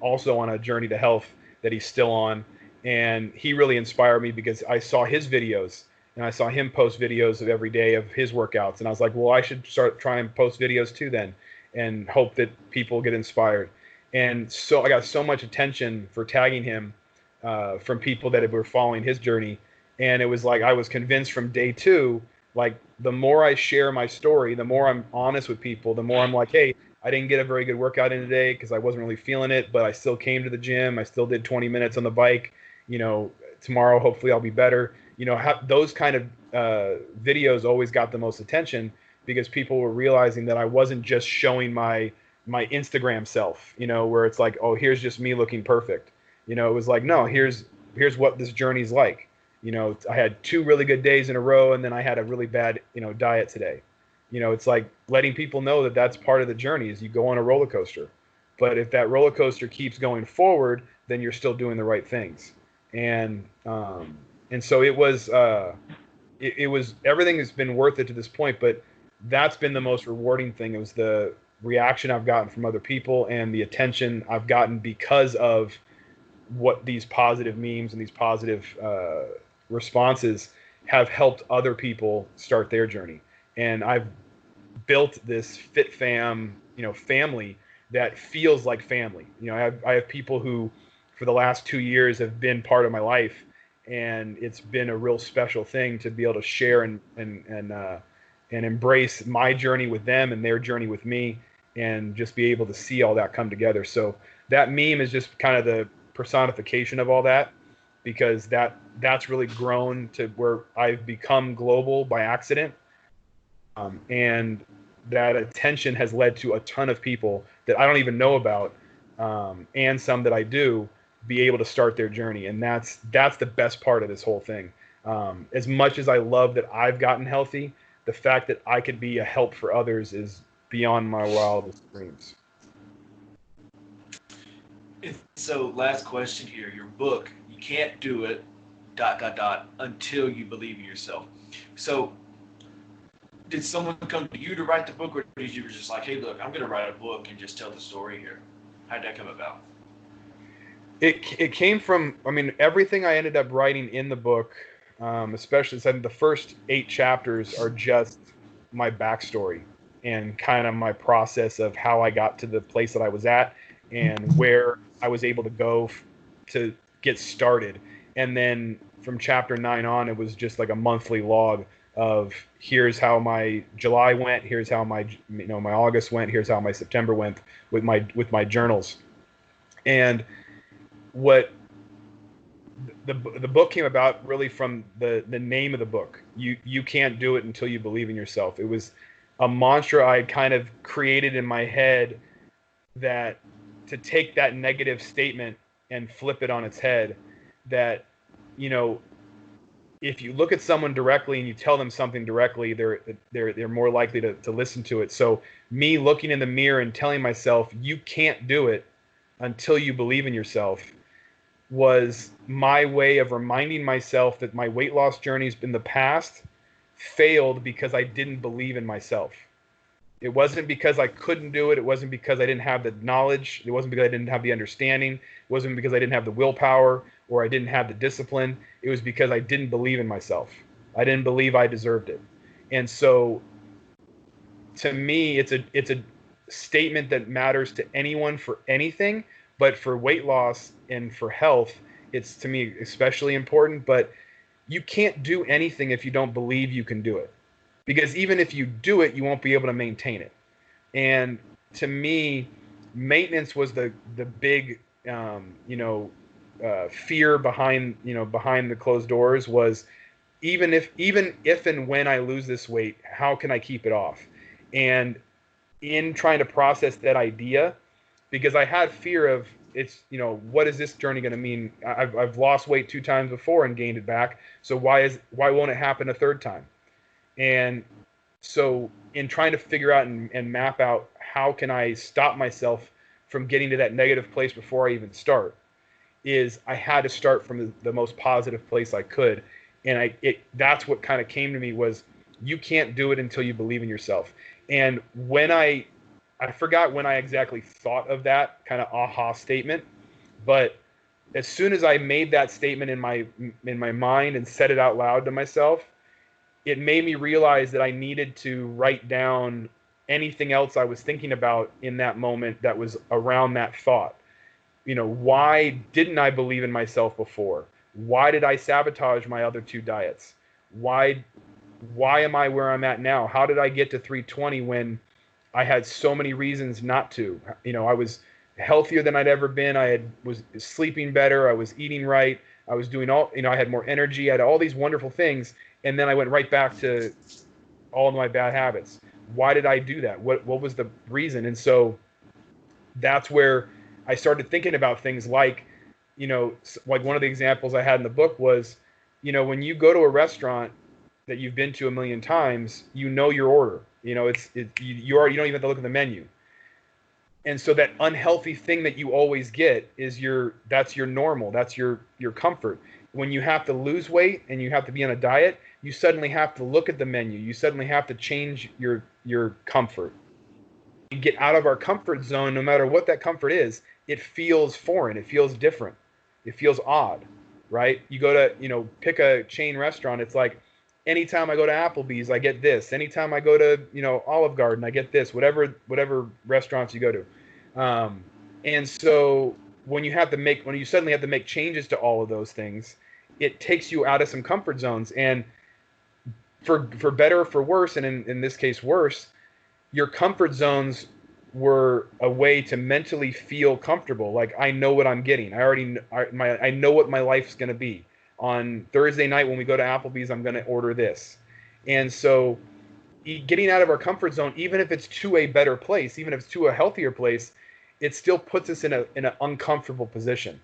also on a journey to health that he's still on. And he really inspired me because I saw his videos, and I saw him post videos of every day of his workouts. And I was like, well, I should start trying to post videos too then, and hope that people get inspired. And so I got so much attention for tagging him from people that were following his journey. And it was like, I was convinced from day 2, like, the more I share my story, the more I'm honest with people, the more I'm like, "Hey, I didn't get a very good workout in today because I wasn't really feeling it, but I still came to the gym. I still did 20 minutes on the bike. Tomorrow, hopefully I'll be better." Those kind of videos always got the most attention, because people were realizing that I wasn't just showing my Instagram self, where it's like, oh, here's just me looking perfect. It was like, no, here's what this journey's like. I had 2 really good days in a row, and then I had a really bad, diet today. It's like letting people know that that's part of the journey, is you go on a roller coaster. But if that roller coaster keeps going forward, then you're still doing the right things. And so it was, everything has been worth it to this point, but that's been the most rewarding thing. It was the reaction I've gotten from other people and the attention I've gotten because of what these positive memes and these positive responses have helped other people start their journey. And I've built this fit fam, family that feels like family. I have people who, for the last 2 years, have been part of my life, and it's been a real special thing to be able to share and embrace my journey with them and their journey with me, and just be able to see all that come together. So that meme is just kind of the personification of all that, because that's really grown to where I've become global by accident. And that attention has led to a ton of people that I don't even know about, and some that I do, be able to start their journey. And that's the best part of this whole thing. As much as I love that I've gotten healthy, the fact that I could be a help for others is beyond my wildest dreams. So, last question here. Your book, you can't do it, dot, dot, dot, until you believe in yourself. So, did someone come to you to write the book, or did you just like, hey, look, I'm going to write a book and just tell the story here? How did that come about? It came from, I mean, everything I ended up writing in the book, especially the first 8 chapters, are just my backstory and kind of my process of how I got to the place that I was at and where I was able to go to get started. And then from chapter 9 on, it was just like a monthly log of, here's how my July went, here's how my August went, here's how my September went with my journals. And what the book came about really from the name of the book. You can't do it until you believe in yourself. It was a mantra I had kind of created in my head, that to take that negative statement and flip it on its head, that, if you look at someone directly and you tell them something directly, they're more likely to listen to it. So me looking in the mirror and telling myself, you can't do it until you believe in yourself, was my way of reminding myself that my weight loss journeys in the past failed because I didn't believe in myself. It wasn't because I couldn't do it. It wasn't because I didn't have the knowledge. It wasn't because I didn't have the understanding. It wasn't because I didn't have the willpower or I didn't have the discipline. It was because I didn't believe in myself. I didn't believe I deserved it. And so, to me, it's a statement that matters to anyone for anything, but for weight loss and for health, it's, to me, especially important. But you can't do anything if you don't believe you can do it, because even if you do it, you won't be able to maintain it. And to me, maintenance was the big fear behind the closed doors, was, even if and when I lose this weight, how can I keep it off? And in trying to process that idea, because I had fear of, it's, what is this journey going to mean? I've lost weight 2 times before and gained it back, so why won't it happen a third time? And so, in trying to figure out and map out how can I stop myself from getting to that negative place before I even start, is I had to start from the most positive place I could. And that's what kind of came to me, was, you can't do it until you believe in yourself. And when I forgot when I exactly thought of that kind of aha statement, but as soon as I made that statement in my mind and said it out loud to myself, it made me realize that I needed to write down anything else I was thinking about in that moment that was around that thought. Why didn't I believe in myself before? Why did I sabotage my other 2 diets? Why am I where I'm at now? How did I get to 320 when I had so many reasons not to? I was healthier than I'd ever been. Was sleeping better. I was eating right. I was doing I had more energy. I had all these wonderful things. And then I went right back to all of my bad habits. why did I do that? What was the reason? And so that's where I started thinking about things like, like one of the examples I had in the book was, when you go to a restaurant that you've been to a million times, your order. You don't even have to look at the menu. And so that unhealthy thing that you always get is that's your normal, that's your comfort. When you have to lose weight and you have to be on a diet, you suddenly have to look at the menu. You suddenly have to change your comfort. You get out of our comfort zone, no matter what that comfort is, it feels foreign, it feels different, it feels odd, right? You go to, pick a chain restaurant, it's like, anytime I go to Applebee's, I get this. Anytime I go to, Olive Garden, I get this. Whatever restaurants you go to, and so when you suddenly have to make changes to all of those things, it takes you out of some comfort zones. And for better or for worse, and in this case worse, your comfort zones were a way to mentally feel comfortable. Like, I know what I'm getting. I know what my life's going to be. On Thursday night when we go to Applebee's, I'm going to order this. And so getting out of our comfort zone, even if it's to a better place, even if it's to a healthier place, it still puts us in an uncomfortable position.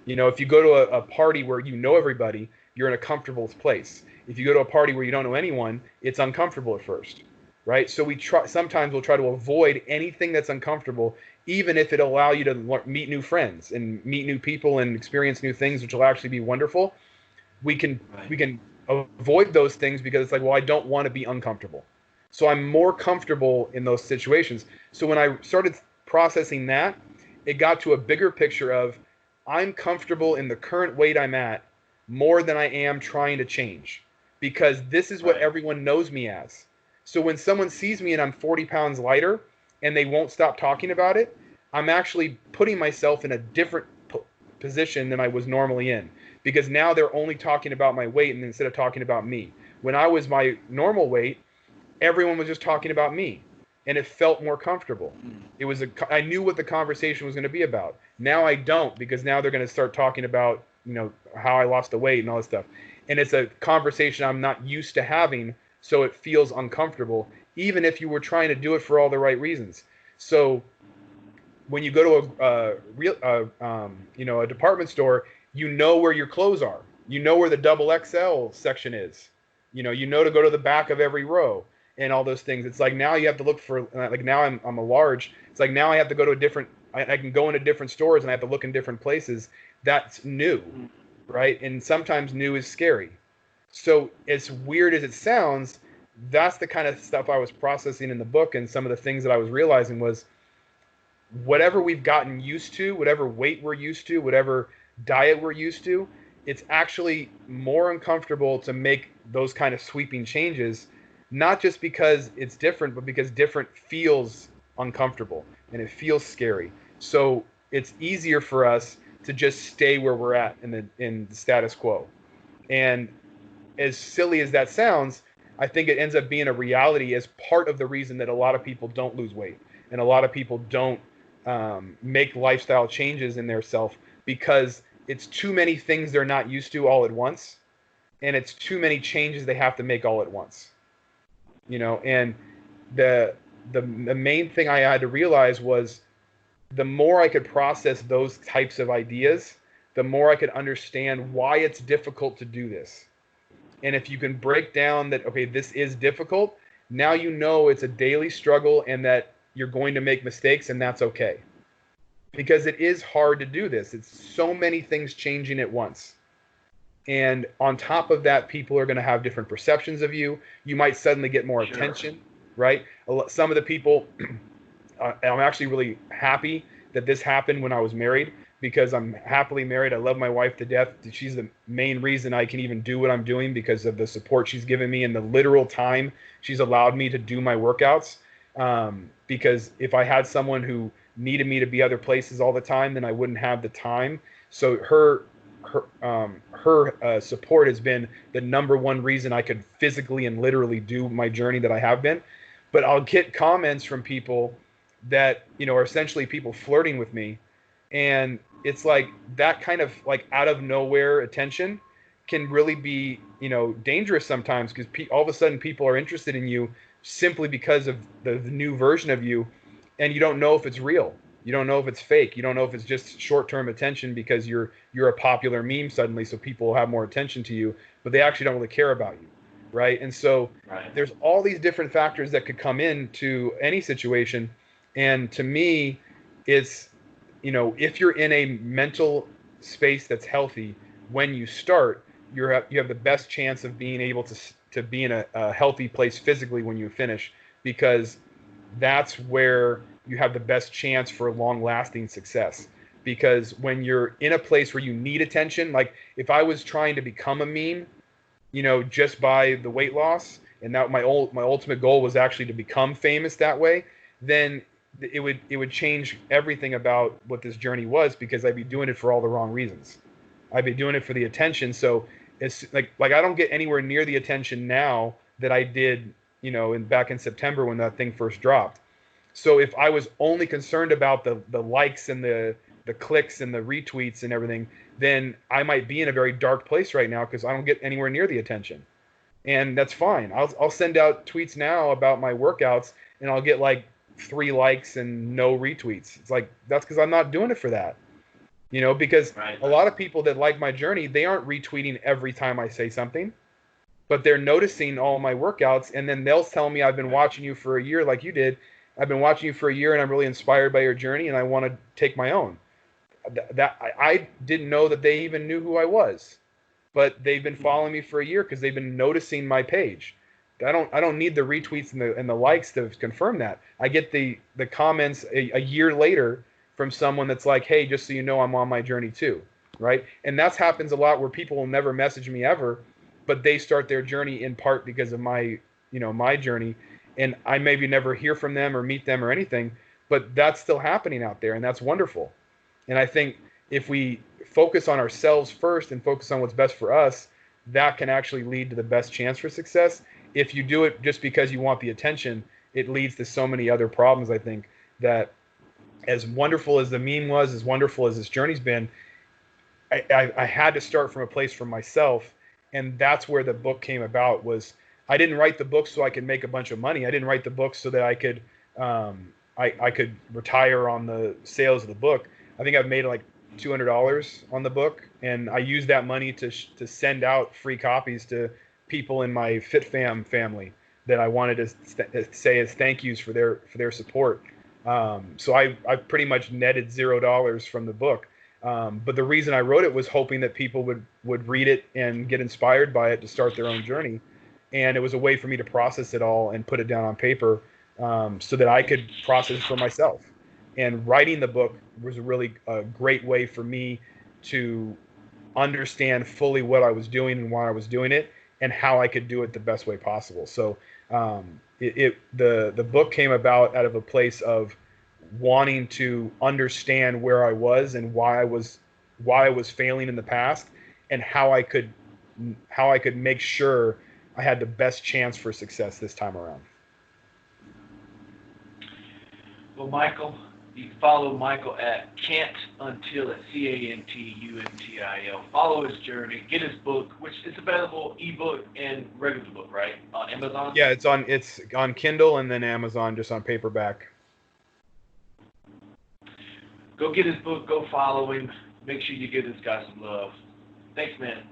If you go to a party where you know everybody, you're in a comfortable place. If you go to a party where you don't know anyone, it's uncomfortable at first, right? So sometimes we'll try to avoid anything that's uncomfortable, even if it'll allow you to meet new friends and meet new people and experience new things, which will actually be wonderful. We can avoid those things because it's like, well, I don't want to be uncomfortable. So I'm more comfortable in those situations. So when I started processing that, it got to a bigger picture of, I'm comfortable in the current weight I'm at more than I am trying to change, because this is what everyone knows me as. So when someone sees me and I'm 40 pounds lighter and they won't stop talking about it, I'm actually putting myself in a different position than I was normally in, because now they're only talking about my weight and instead of talking about me. When I was my normal weight, everyone was just talking about me, and it felt more comfortable. I knew what the conversation was going to be about. Now I don't, because now they're going to start talking about, how I lost the weight and all this stuff. And it's a conversation I'm not used to having, so it feels uncomfortable, even if you were trying to do it for all the right reasons. So when you go to a department store, you know where your clothes are. You know where the double XL section is. You know to go to the back of every row and all those things. It's like now you have to look for, like, now I'm a large. It's like now I have to go to I can go into different stores and I have to look in different places. That's new, right? And sometimes new is scary. So as weird as it sounds, that's the kind of stuff I was processing in the book, and some of the things that I was realizing was, whatever we've gotten used to, whatever weight we're used to, whatever diet we're used to, it's actually more uncomfortable to make those kind of sweeping changes, not just because it's different, but because different feels uncomfortable and it feels scary. So it's easier for us to just stay where we're at in the status quo. And as silly as that sounds, I think it ends up being a reality as part of the reason that a lot of people don't lose weight and a lot of people don't make lifestyle changes in their self, because it's too many things they're not used to all at once, and it's too many changes they have to make all at once. And the main thing I had to realize was, the more I could process those types of ideas, the more I could understand why it's difficult to do this. And if you can break down that, okay, this is difficult, now it's a daily struggle and that you're going to make mistakes, and that's okay. Because it is hard to do this. It's so many things changing at once. And on top of that, people are going to have different perceptions of you. You might suddenly get more attention, right? Some of the people, I'm actually really happy that this happened when I was married, because I'm happily married. I love my wife to death. She's the main reason I can even do what I'm doing, because of the support she's given me and the literal time she's allowed me to do my workouts. Because if I had someone who needed me to be other places all the time, then I wouldn't have the time. So her support has been the number one reason I could physically and literally do my journey that I have been. But I'll get comments from people that, are essentially people flirting with me. And it's like that kind of like out of nowhere attention can really be, dangerous sometimes, because all of a sudden people are interested in you simply because of the new version of you, and you don't know if it's real. You don't know if it's fake. You don't know if it's just short-term attention because you're a popular meme suddenly, so people will have more attention to you, but they actually don't really care about you, right? And so Right. there's all these different factors that could come into any situation, and to me, it's, if you're in a mental space that's healthy when you start, you have the best chance of being able to be in a healthy place physically when you finish, because that's where you have the best chance for long lasting success. Because when you're in a place where you need attention, like if I was trying to become a meme, just by the weight loss, and that my ultimate goal was actually to become famous that way, then it would change everything about what this journey was, because I'd be doing it for all the wrong reasons. I'd be doing it for the attention. So it's like I don't get anywhere near the attention now that I did, back in September when that thing first dropped. So if I was only concerned about the likes and the clicks and the retweets and everything, then I might be in a very dark place right now because I don't get anywhere near the attention. And that's fine. I'll send out tweets now about my workouts, and I'll get like 3 likes and no retweets. It's like, that's because I'm not doing it for that. Because Right. a lot of people that like my journey, they aren't retweeting every time I say something, but they're noticing all my workouts, and then they'll tell me, I've been watching you for a year like you did. I've been watching you for a year, and I'm really inspired by your journey, and I want to take my own. That I didn't know that they even knew who I was, but they've been following me for a year because they've been noticing my page. I don't need the retweets and the likes to confirm that. I get the comments a year later from someone that's like, hey, just so you know, I'm on my journey too, right? And that happens a lot, where people will never message me ever, but they start their journey in part because of my journey, and I maybe never hear from them or meet them or anything, but that's still happening out there, and that's wonderful. And I think if we focus on ourselves first and focus on what's best for us, that can actually lead to the best chance for success. If you do it just because you want the attention, it leads to so many other problems, I think, that as wonderful as the meme was, as wonderful as this journey's been, I had to start from a place for myself. And that's where the book came about. Was I didn't write the book so I could make a bunch of money. I didn't write the book so that I could retire on the sales of the book. I think I've made like $200 on the book, and I used that money to send out free copies to people in my FitFam family that I wanted to say as thank yous for their support. So I pretty much netted $0 from the book. But the reason I wrote it was hoping that people would read it and get inspired by it to start their own journey. And it was a way for me to process it all and put it down on paper, so that I could process it for myself. And writing the book was a really great way for me to understand fully what I was doing and why I was doing it and how I could do it the best way possible. So the book came about out of a place of wanting to understand where I was and why I was failing in the past, and how I could make sure I had the best chance for success this time around. Well, Michael, you can follow Michael at Can't Until at CANTUNTIL. Follow his journey. Get his book, which is available ebook and regular book, right? On Amazon. Yeah, it's on Kindle and then Amazon just on paperback. Go get his book. Go follow him. Make sure you give this guy some love. Thanks, man.